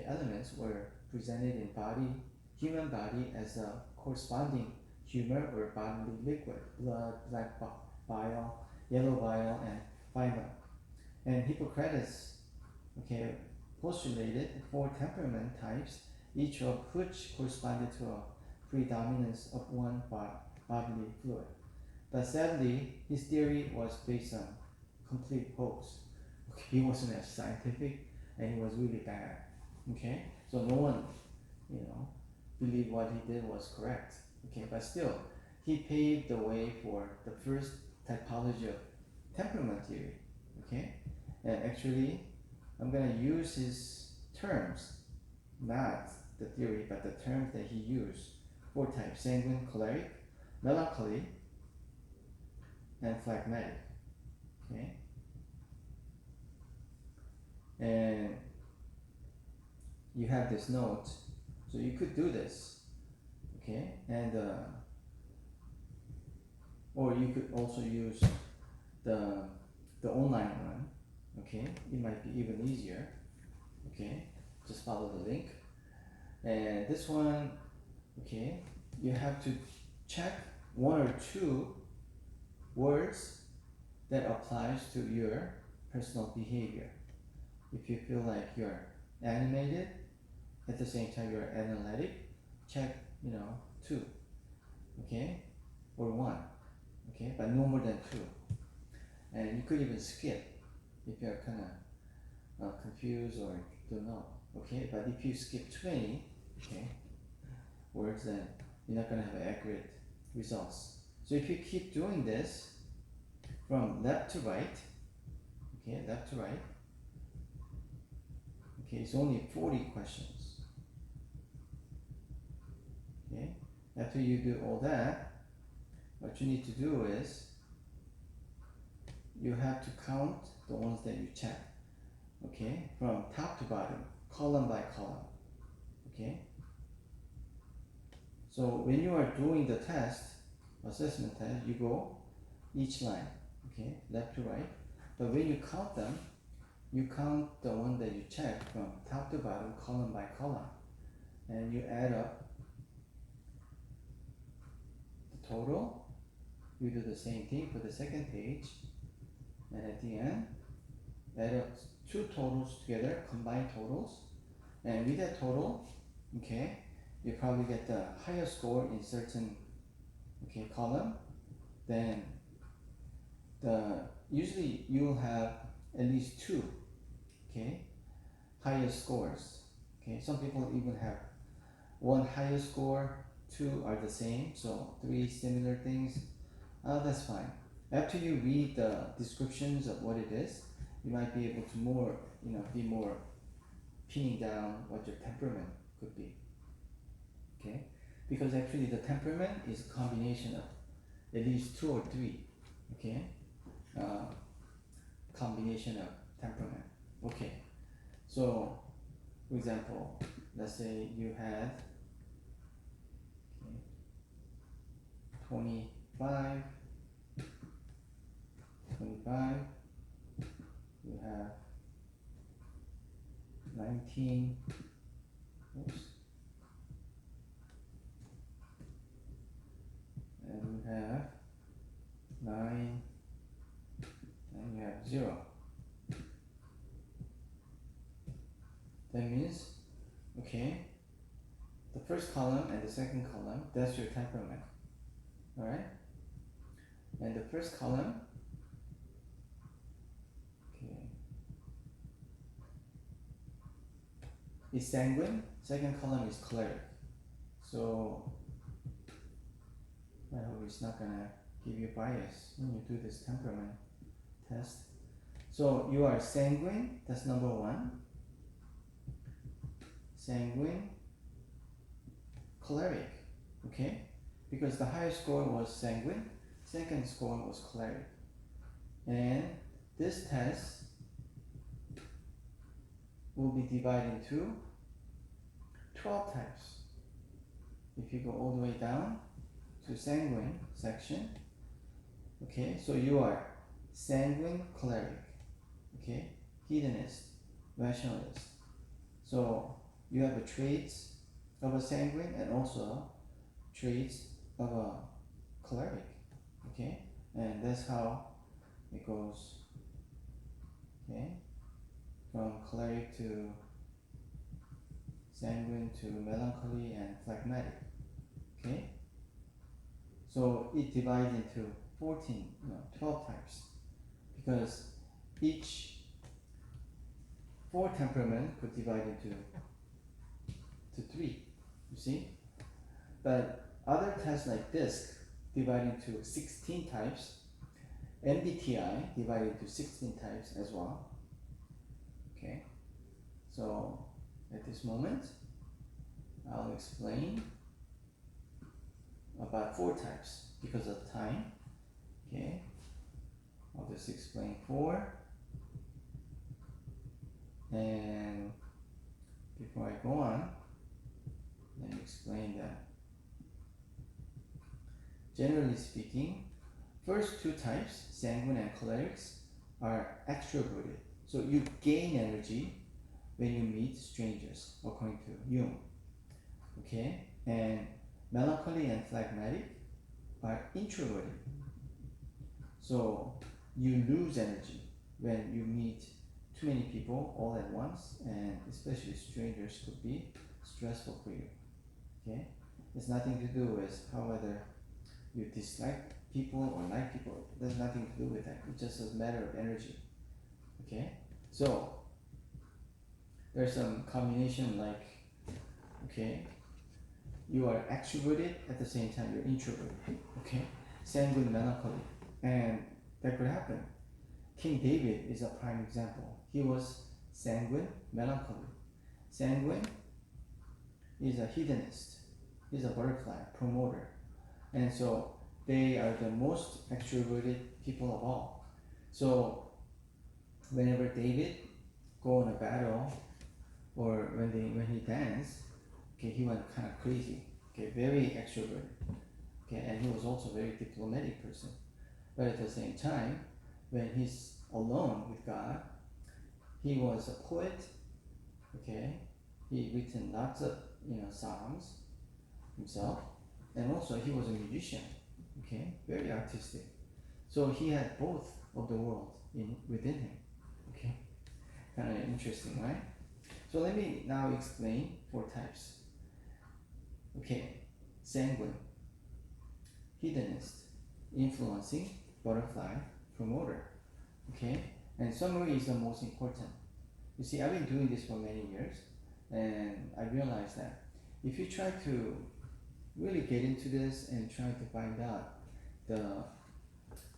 Speaker 1: elements were presented in human body as a corresponding humor or bodily liquid: blood, black bile, yellow bile, and phlegm. And Hippocrates postulated 4 temperament types, each of which corresponded to a predominance of one bodily fluid. But sadly, his theory was based on complete hoax. He wasn't as scientific, and he was really bad. So no one, believed what he did was correct. But still, he paved the way for the first typology of temperament theory. And actually, I'm gonna use his terms, not the theory, but the terms that he used. 4 types: sanguine, choleric, melancholy, and phlegmatic. And you have this note, so you could do this, and or you could also use the online one. It might be even easier. Just follow the link, and this one, you have to check 1 or 2 words that applies to your personal behavior. If you feel like you're animated, at the same time you're analytic, check 2, or 1, but no more than 2. And you could even skip if you're kind of confused or don't know. But if you skip 20 words, then you're not going to have accurate results. So if you keep doing this from left to right, it's only 40 questions. After you do all that, what you need to do is you have to count the ones that you check. Okay, from top to bottom, column by column. Okay. So when you are doing the test, assessment test, you go each line. Okay, left to right. But when you count them, you count the one that you check from top to bottom, column by column, and you add up the total. You do the same thing for the second page, and at the end, add up two totals together, combined totals, and with that total, okay, you probably get the higher score in certain column. Then usually you will have at least two higher scores. Okay, some people even have one higher score, two are the same, so three similar things. That's fine. After you read the descriptions of what it is, you might be able to be more pinning down what your temperament could be. Okay, because actually the temperament is a combination of at least two or three. Okay, combination of temperament. Okay, so for example, let's say you had 25, you have 19, and you have 9, and you have 0. That means, okay, the first column and the second column, that's your temperament. Alright? And the first column, is sanguine, second column is choleric. So I hope it's not gonna give you bias when you do this temperament test. So you are sanguine, that's number 1. Sanguine, choleric, okay? Because the highest score was sanguine, second score was choleric. And this test will be divided into 12 types. If you go all the way down to sanguine section, okay, so you are sanguine choleric, okay, hedonist, rationalist. So you have the traits of a sanguine and also traits of a choleric, okay, and that's how it goes, okay, from choleric to sanguine to melancholy and phlegmatic, okay. So it divides into 12 types, because each 4 temperament could divide into 3, you see. But other tests like DISC divide into 16 types, MBTI divided into 16 types as well. Okay, so at this moment, I'll explain about 4 types because of time. Okay, I'll just explain 4. And before I go on, let me explain that. Generally speaking, first 2 types, sanguine and cholerics, are extroverted. So you gain energy when you meet strangers, according to Jung. Okay? And melancholy and phlegmatic are introverted. So you lose energy when you meet too many people all at once, and especially strangers could be stressful for you. Okay? It's nothing to do with whether you dislike people or like people. There's nothing to do with that. It's just a matter of energy. Okay? So there's some combination like, okay, you are extroverted at the same time you're introverted. Okay? Sanguine melancholy. And that could happen. King David is a prime example. He was sanguine melancholy. Sanguine is a hedonist. He's a butterfly promoter. And so they are the most extroverted people of all. So whenever David go on a battle or when he dance, okay, he went kind of crazy. Okay, very extroverted. Okay, and he was also a very diplomatic person. But at the same time, when he's alone with God, he was a poet. Okay, he written lots of songs himself, and also he was a musician. Okay, very artistic. So he had both of the world within him. Okay, kind of interesting, right? So let me now explain 4 types. Okay, sanguine, hedonist, influencing, butterfly, promoter. Okay, and summary is the most important. You see, I've been doing this for many years, and I realized that if you try to really get into this and try to find out the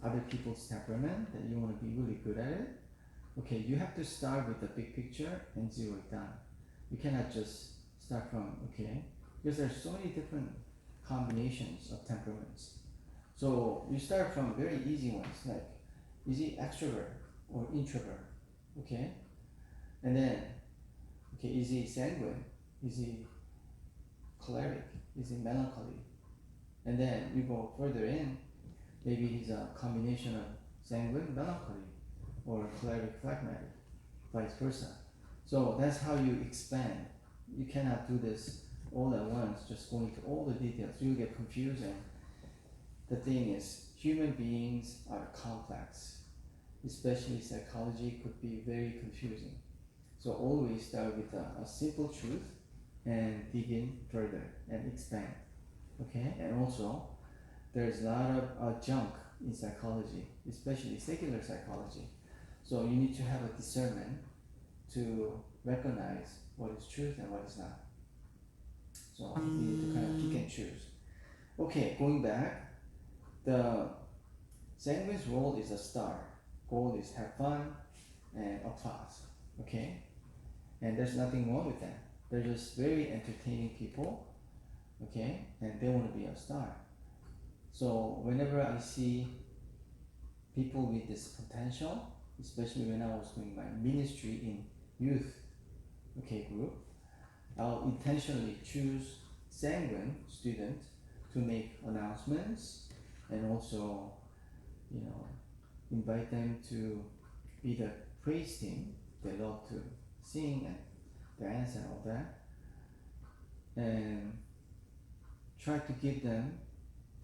Speaker 1: other people's temperament that you want to be really good at it, okay, you have to start with the big picture and zero it down. You cannot just start from, okay, because there's so many different combinations of temperaments. So you start from very easy ones, like is he extrovert or introvert, okay? And then, okay, is he sanguine? Is he choleric? Is he melancholy? And then you go further in, maybe he's a combination of sanguine, melancholy, or choleric, phlegmatic, vice versa. So that's how you expand. You cannot do this all at once, just go into all the details. You'll get confused. And the thing is, human beings are complex. Especially psychology could be very confusing. So always start with a simple truth and dig in further and expand. Okay, and also there's a lot of junk in psychology, especially secular psychology. So you need to have a discernment to recognize what is truth and what is not. So you need to kind of pick and choose. Okay, going back, the sanguine's role is a star. Goal is have fun and applause. Okay, and there's nothing wrong with that. They're just very entertaining people. Okay, and they want to be a star. So whenever I see people with this potential, especially when I was doing my ministry in youth, okay, group, I'll intentionally choose sanguine students to make announcements and also, invite them to be the praise team. They love to sing and dance and all that, and try to give them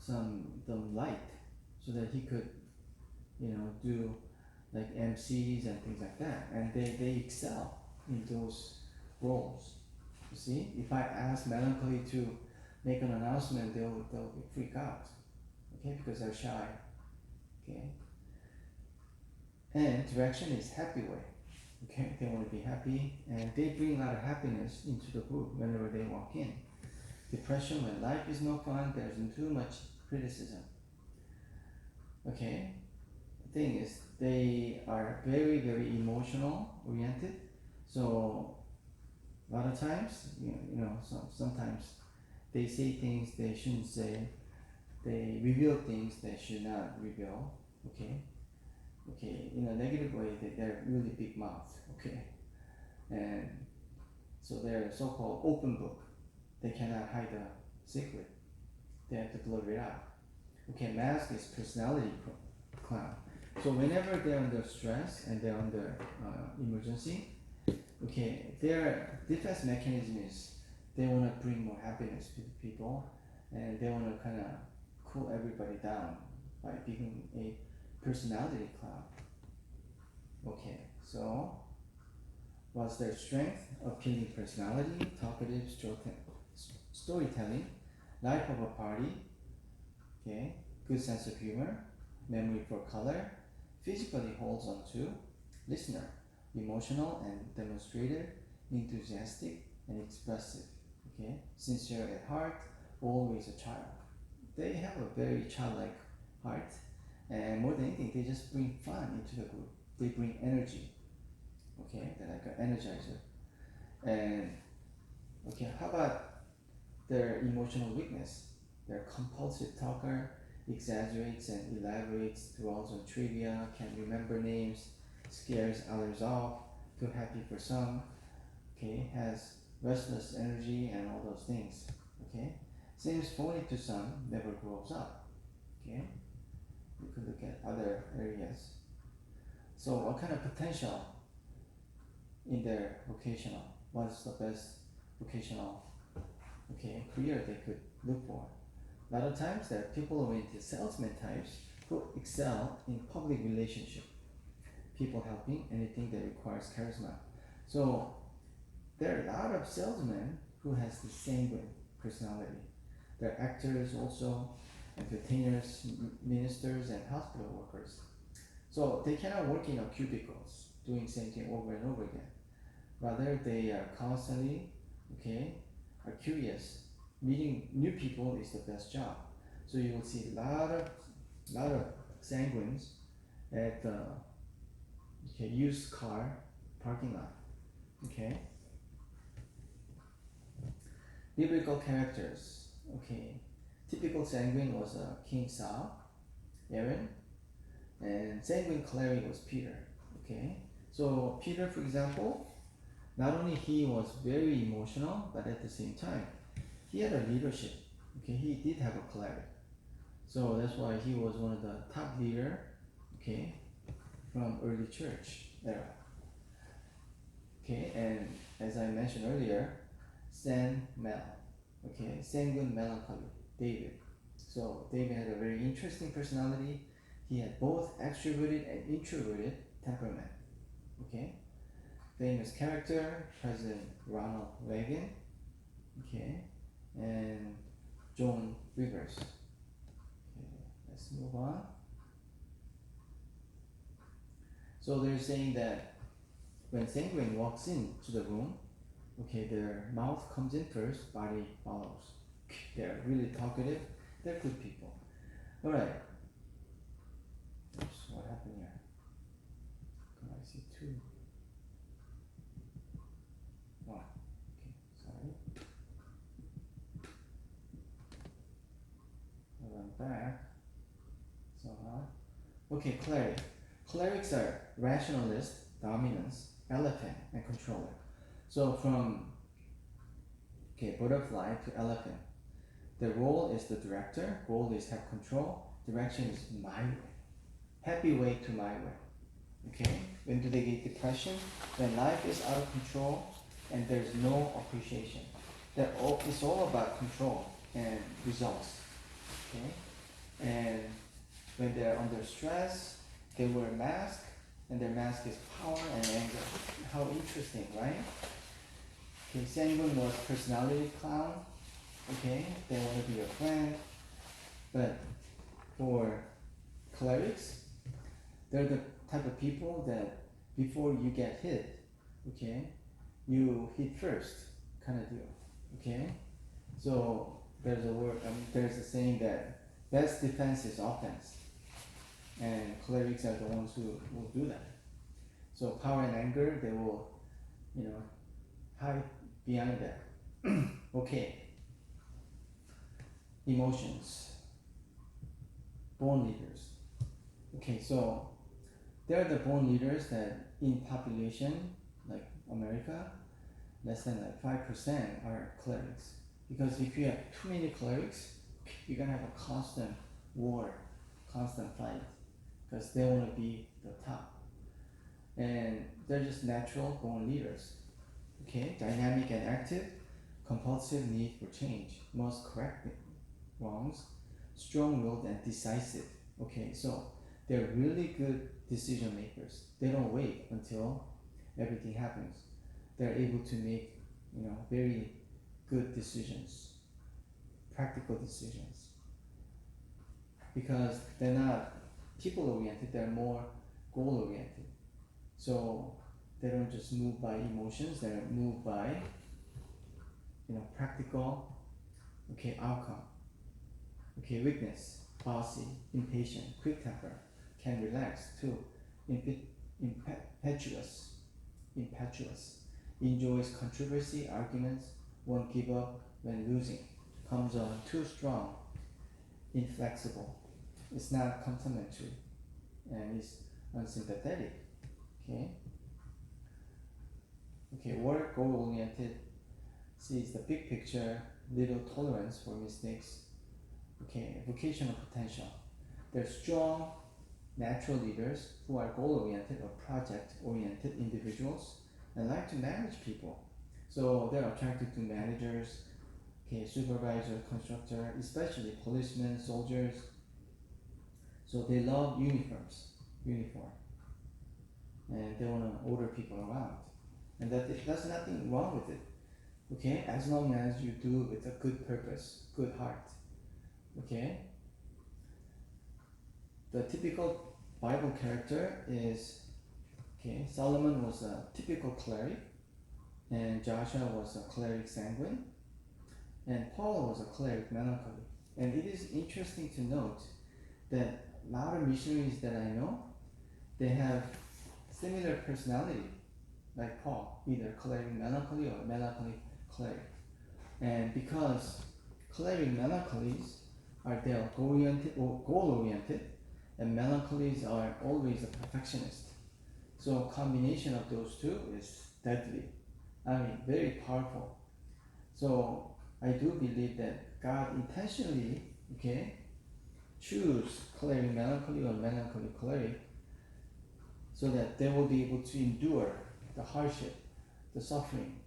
Speaker 1: the light so that he could do like MCs and things like that, and they excel in those roles. You see, if I ask melancholy to make an announcement, they'll freak out, okay, because they're shy, okay. And direction is happy way, okay. They want to be happy, and they bring a lot of happiness into the group whenever they walk in. Depression, when life is no fun, there's too much criticism. Okay, the thing is, they are very, very emotional oriented. So a lot of times, sometimes they say things they shouldn't say. They reveal things they should not reveal. Okay, in a negative way, they're really big mouth. Okay, and so they're so-called open book. They cannot hide a secret. They have to blur it out. Okay, mask is personality cloud. So whenever they're under stress and they're under emergency, okay, their defense mechanism is they want to bring more happiness to the people, and they want to kind of cool everybody down by being a personality cloud. Okay, so what's their strength? Appealing personality, talkative, storytelling, life of a party, okay, good sense of humor, memory for color, physically holds on to, listener, emotional and demonstrative, enthusiastic and expressive, okay, sincere at heart, always a child. They have a very childlike heart, and more than anything, they just bring fun into the group. They bring energy, okay, they're like an energizer. And okay, how about their emotional weakness? They're compulsive talker, exaggerates and elaborates, dwells on trivia, can remember names, scares others off, too happy for some, okay, has restless energy and all those things, okay. Seems phony to some, never grows up, okay. You could look at other areas. So what kind of potential in their vocational? What's the best vocational, okay, career they could look for? A lot of times there are people-oriented salesman types who excel in public relationship, people helping, anything that requires charisma. So there are a lot of salesmen who has the sanguine personality. There are actors also, entertainers, ministers, and hospital workers. So they cannot work in a cubicles, doing same thing over and over again. Rather, they are constantly, okay, are curious. Meeting new people is the best job. So you will see a lot of sanguines at the used car parking lot. Okay. Biblical characters. Okay. Typical sanguine was King Saul, Aaron, and sanguine cleric was Peter. Okay. So Peter, for example, not only he was very emotional, but at the same time, he had a leadership. Okay, he did have a cleric. So that's why he was one of the top leader, okay, from early church era. Okay, and as I mentioned earlier, okay, sanguine melancholy, David. So David had a very interesting personality. He had both extroverted and introverted temperament. Okay, famous character, President Ronald Reagan. Okay, and Joan Rivers. Okay, let's move on. So they're saying that when sanguine walks into the room, okay, their mouth comes in first, body follows. They're really talkative. They're good people. All right. Oops, what happened here? I see two. Oh, okay, sorry. I went back somehow. Okay, cleric. Clerics are rationalist, dominance, elephant, and controller. So from butterfly to elephant, the role is the director, goal is have control, direction is my way. Happy way to my way. Okay? When do they get depression? When life is out of control and there's no appreciation. It's all about control and results. Okay? And when they're under stress, they wear a mask, and their mask is power and anger. How interesting, right? Okay, sanguine was personality clown. Okay, they want to be your friend. But for clerics, they're the type of people that before you get hit, okay, you hit first, kind of deal. Okay, so there's a saying that best defense is offense, and clerics are the ones who will do that. So power and anger, they will, hide behind that. Okay. Emotions. Born leaders. Okay, so there are the born leaders that in population, like America, less than 5% are clerics. Because if you have too many clerics, you're gonna have a constant war, constant fight, because they want to be the top. And they're just natural born leaders. Okay, dynamic and active, compulsive need for change, must correct wrongs, strong-willed and decisive. Okay, so they're really good decision makers. They don't wait until everything happens. They're able to make, very good decisions, practical decisions. Because they're not people-oriented, they're more goal-oriented. So they don't just move by emotions, they're moved by, practical, outcome. Okay, weakness, bossy, impatient, quick temper, can relax too, impetuous, enjoys controversy, arguments, won't give up when losing, comes on too strong, inflexible, it's not complimentary, and it's unsympathetic. Okay. Okay, work goal-oriented sees the big picture, little tolerance for mistakes. Okay, vocational potential. They're strong, natural leaders who are goal-oriented or project-oriented individuals and like to manage people. So they're attracted to managers, okay, supervisor, constructor, especially policemen, soldiers. So they love uniform, and they want to order people around. And there's nothing wrong with it, okay, as long as you do it with a good purpose, good heart, okay. The typical Bible character is, okay, Solomon was a typical cleric, and Joshua was a cleric sanguine, and Paul was a cleric melancholy. And it is interesting to note that a lot of missionaries that I know, they have similar personality, like Paul, either cleric melancholy or melancholy cleric. And because cleric melancholies are they're goal-oriented, and melancholies are always a perfectionist. So combination of those two is deadly. I mean, very powerful. So I do believe that God intentionally, okay, choose cleric melancholy or melancholy cleric so that they will be able to endure the hardship, the suffering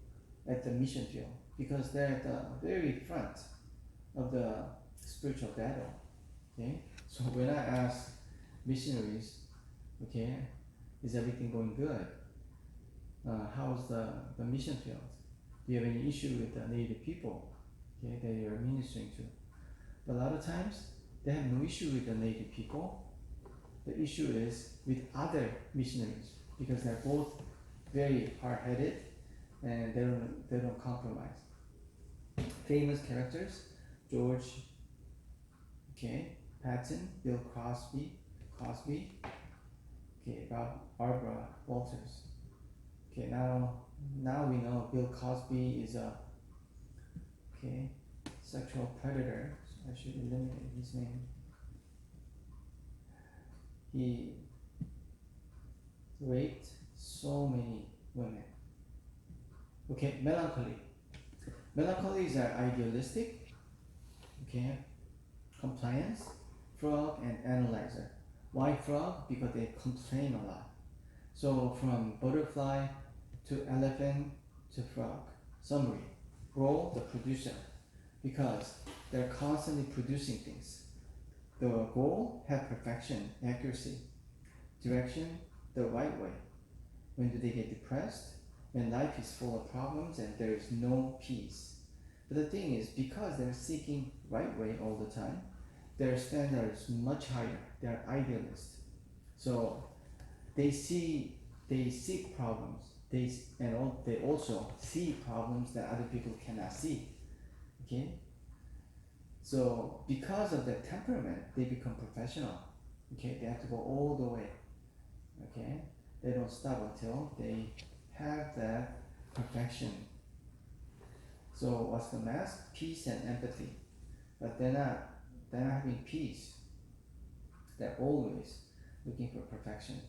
Speaker 1: at the mission field, because they're at the very front of the spiritual battle. Okay, so when I ask missionaries, okay, is everything going good? How's the mission field? Do you have any issue with the native people, okay, that you're ministering to? But a lot of times they have no issue with the native people. The issue is with other missionaries, because they're both very hard-headed and they don't compromise. Famous characters: George, okay, Patton, Bill Cosby, okay, Barbara Walters. Okay, now we know Bill Cosby is a, okay, sexual predator. So I should eliminate his name. He raped so many women. Okay, melancholy. Melancholies are idealistic, okay, compliance, frog, and analyzer. Why frog? Because they complain a lot. So from butterfly to elephant to frog. Summary: role, the producer, because they're constantly producing things. The goal, have perfection, accuracy. Direction, the right way. When do they get depressed? When life is full of problems and there is no peace. But the thing is, because they're seeking right way all the time, their standard is much higher. They're idealists. So they seek problems. They also see problems that other people cannot see. Okay? So because of their temperament, they become professional. Okay? They have to go all the way. Okay? They don't stop until they have that perfection. So what's the mask? Peace and empathy. But they're not having peace. They're always looking for perfection.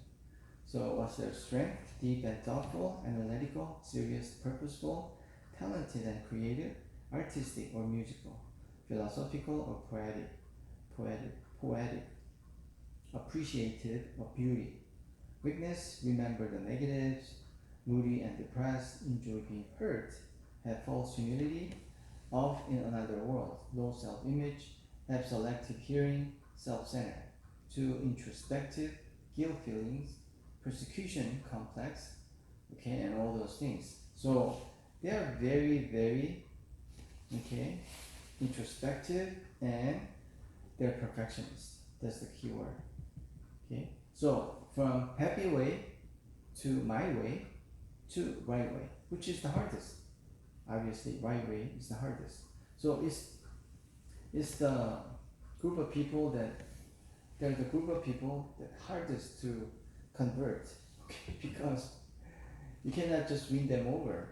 Speaker 1: So what's their strength? Deep and thoughtful, analytical, serious, purposeful, talented and creative, artistic or musical, philosophical or poetic, appreciative of beauty. Weakness, remember the negatives, moody and depressed, enjoy being hurt, have false humility, off in another world, low self-image, have selective hearing, self-centered, too introspective, guilt feelings, persecution complex, okay, and all those things. So they are very, very, okay, introspective, and they're perfectionists. That's the key word. Okay, so from happy way to my way to right way, which is the hardest. Obviously, right way is the hardest. So it's the group of people that they're the group of people that hardest to convert, okay? Because you cannot just win them over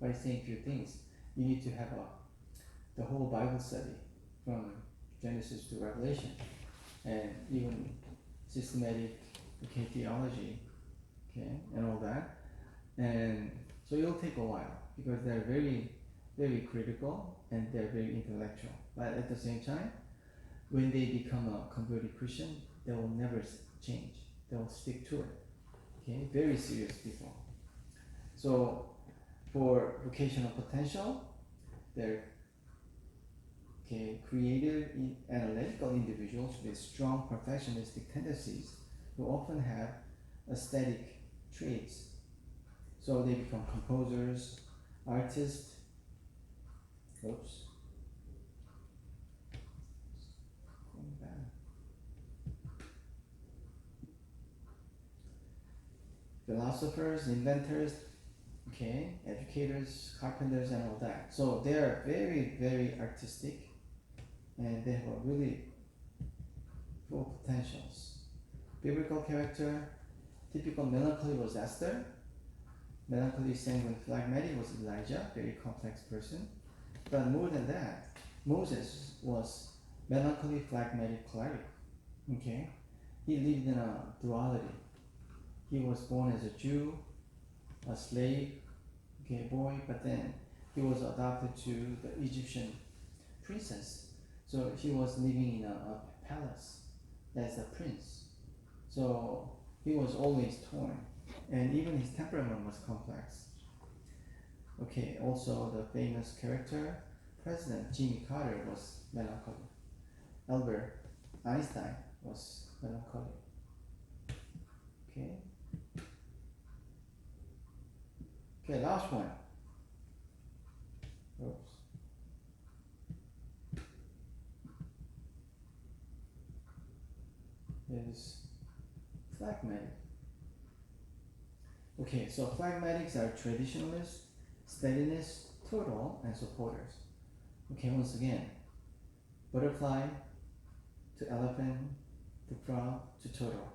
Speaker 1: by saying a few things. You need to have the whole Bible study from Genesis to Revelation. and even systematic, okay, theology, okay, and all that. And so it'll take a while because they're very, very critical and they're very intellectual. But at the same time, when they become a converted Christian, they will never change. They will stick to it. Okay, very serious people. So for vocational potential, they're creative, analytical individuals with strong perfectionistic tendencies who often have aesthetic traits. So they become composers, artists. Oops. Going back. Philosophers, inventors, okay, educators, carpenters, and all that. So they are very, very artistic, and they have a really full potentials. Biblical character, typical melancholy was Esther. Melancholy, sanguine, phlegmatic was Elijah, very complex person. But more than that, Moses was melancholy, phlegmatic, choleric. Okay, he lived in a duality. He was born as a Jew, a slave, okay, boy, but then he was adopted to the Egyptian princess. So he was living in a palace as a prince. So he was always torn, and even his temperament was complex. Okay, also the famous character, President Jimmy Carter was melancholy. Albert Einstein was melancholy. Okay. Okay, last one. Oops. Is phlegmatic. Okay, so phlegmatics are traditionalists, steadiness, total, and supporters. Okay, once again, butterfly to elephant to frog to turtle.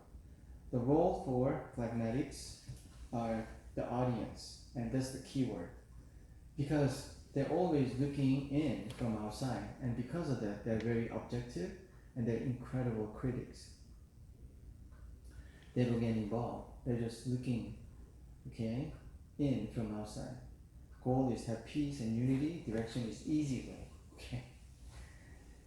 Speaker 1: The role for phlegmatics are the audience, and that's the key word. Because they're always looking in from outside, and because of that, they're very objective and they're incredible critics. They don't get involved, they're just looking, okay, in from outside. Goal is to have peace and unity, direction is easy way, okay?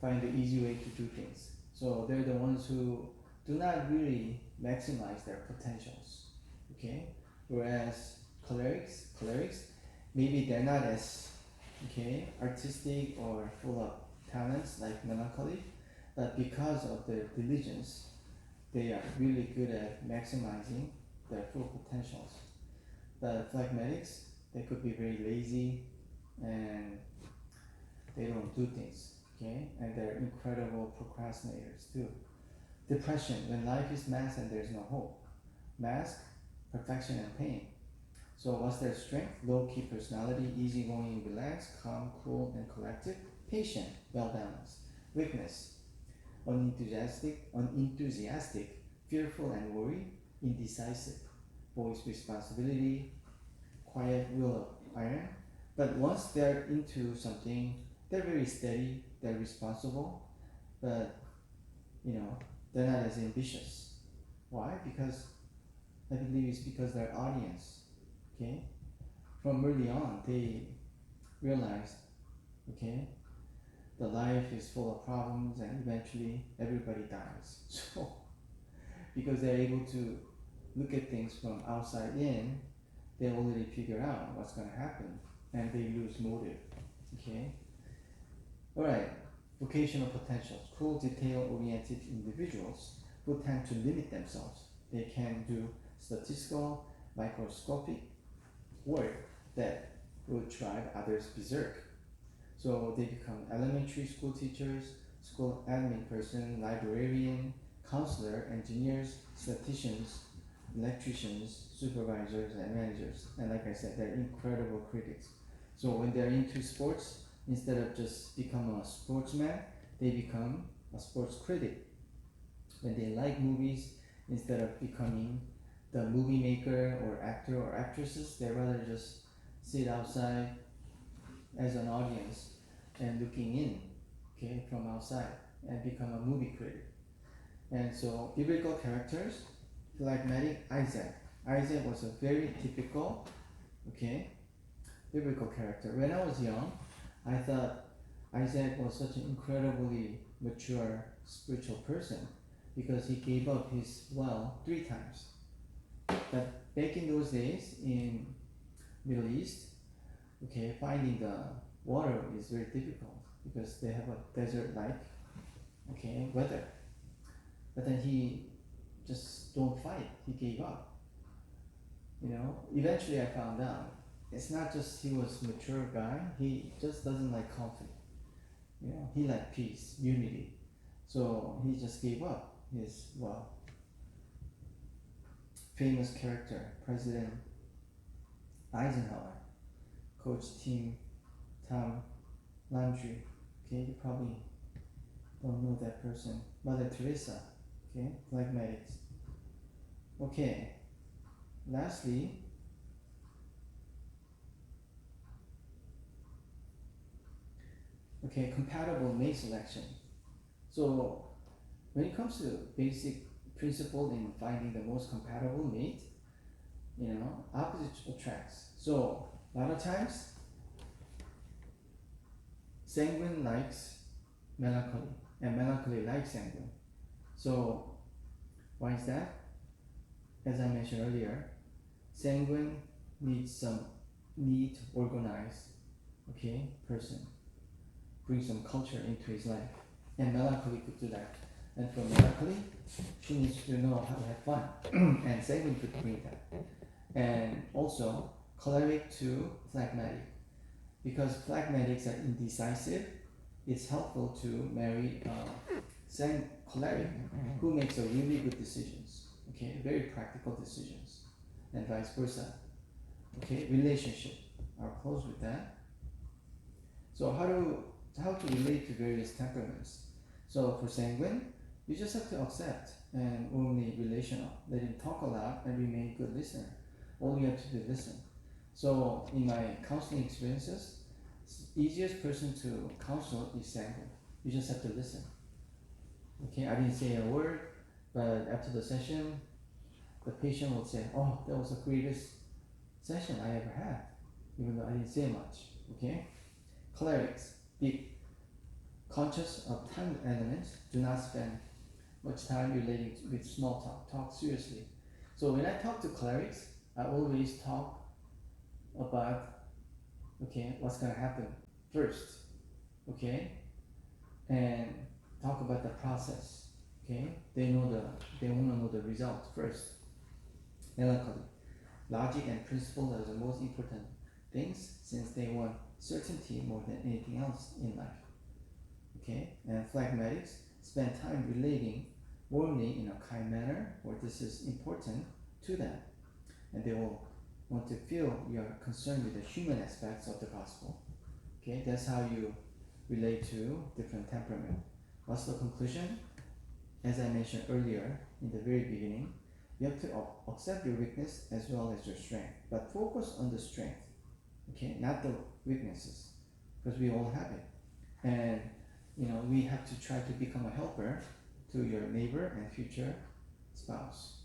Speaker 1: Find the easy way to do things. So they're the ones who do not really maximize their potentials, okay? Whereas cholerics, maybe they're not as, okay, artistic or full of talents like melancholy, but because of their diligence, they are really good at maximizing their full potentials. The phlegmatics, they could be very lazy and they don't do things, okay? And they're incredible procrastinators too. Depression, when life is masked and there's no hope. Mask, perfection and pain. So what's their strength? Low-key personality, easygoing, relaxed, calm, cool, and collected. Patient, well-balanced. Weakness, unenthusiastic, fearful and worried, indecisive. Voice responsibility, quiet, will of iron. But once they're into something, they're very steady, they're responsible, but they're not as ambitious. Why? Because I believe it's because their audience, okay? From early on, they realized, okay, the life is full of problems and eventually everybody dies. So, because they're able to look at things from outside in, they already figure out what's going to happen and they lose motive, okay? Alright, vocational potentials. Cool, detail-oriented individuals who tend to limit themselves. They can do statistical, microscopic work that will drive others berserk. So they become elementary school teachers, school admin person, librarian, counselor, engineers, statisticians, electricians, supervisors, and managers. And like I said, they're incredible critics. So when they're into sports, instead of just become a sportsman, they become a sports critic. When they like movies, instead of becoming the movie maker or actor or actresses, they rather just sit outside as an audience and looking in, okay, from outside and become a movie critic. And so biblical characters, phlegmatic Isaac. Isaac was a very typical, okay, biblical character. When I was young, I thought Isaac was such an incredibly mature spiritual person because he gave up his well 3 times. But back in those days in Middle East, okay, finding the water is very difficult because they have a desert-like, okay, weather. But then he just don't fight. He gave up. You know, eventually I found out it's not just he was a mature guy. He just doesn't like conflict. You know, he liked peace, unity. So he just gave up his well. Famous character, President Eisenhower, Coach Tom Landry. Okay, you probably don't know that person. Mother Teresa. Okay, phlegmatics. Okay, lastly, okay, compatible mate selection. So when it comes to basic principle in finding the most compatible mate, you know, opposite attracts. So a lot of times, sanguine likes melancholy, and melancholy likes sanguine. So why is that? As I mentioned earlier, sanguine needs some neat, organized, okay, person, bring some culture into his life, and melancholy could do that. And for melancholy, she needs to know how to have fun, and sanguine could bring that. And also choleric to phlegmatic, because phlegmatics are indecisive. It's helpful to marry choleric who makes a really good decisions, okay, very practical decisions, and vice versa. Okay, relationship are close with that. So how to relate to various temperaments? So for sanguine, you just have to accept and only relational. Let him talk a lot and remain a good listener. All you have to do is listen. So in my counseling experiences, the easiest person to counsel is sanguine. You just have to listen. Okay, I didn't say a word, but after the session, the patient will say, "Oh, that was the greatest session I ever had," even though I didn't say much. Okay, cholerics, be conscious of time elements. Do not spend much time relating with small talk. Talk seriously. So when I talk to cholerics, I always talk about, okay, what's gonna happen first, okay, and talk about the process. Okay, they wanna know the result first. Melancholy, logic and principle are the most important things since they want certainty more than anything else in life. Okay, and phlegmatics spend time relating warmly in a kind manner, or this is important to them, and they will want to feel you are concerned with the human aspects of the gospel. Okay, that's how you relate to different temperament. What's the conclusion? As I mentioned earlier in the very beginning, you have to accept your weakness as well as your strength, but focus on the strength, okay, not the weaknesses, because we all have it. And you know, we have to try to become a helper to your neighbor and future spouse.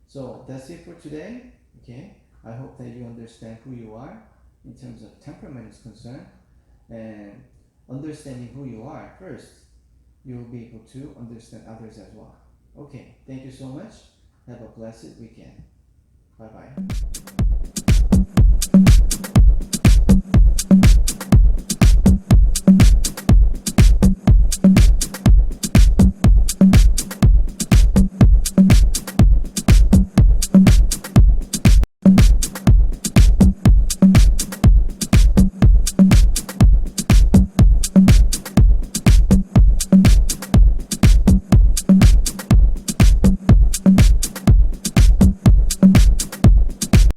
Speaker 1: So that's it for today. Okay, I hope that you understand who you are in terms of temperament is concerned, and understanding who you are first, you will be able to understand others as well. Okay, thank you so much. Have a blessed weekend. Bye bye.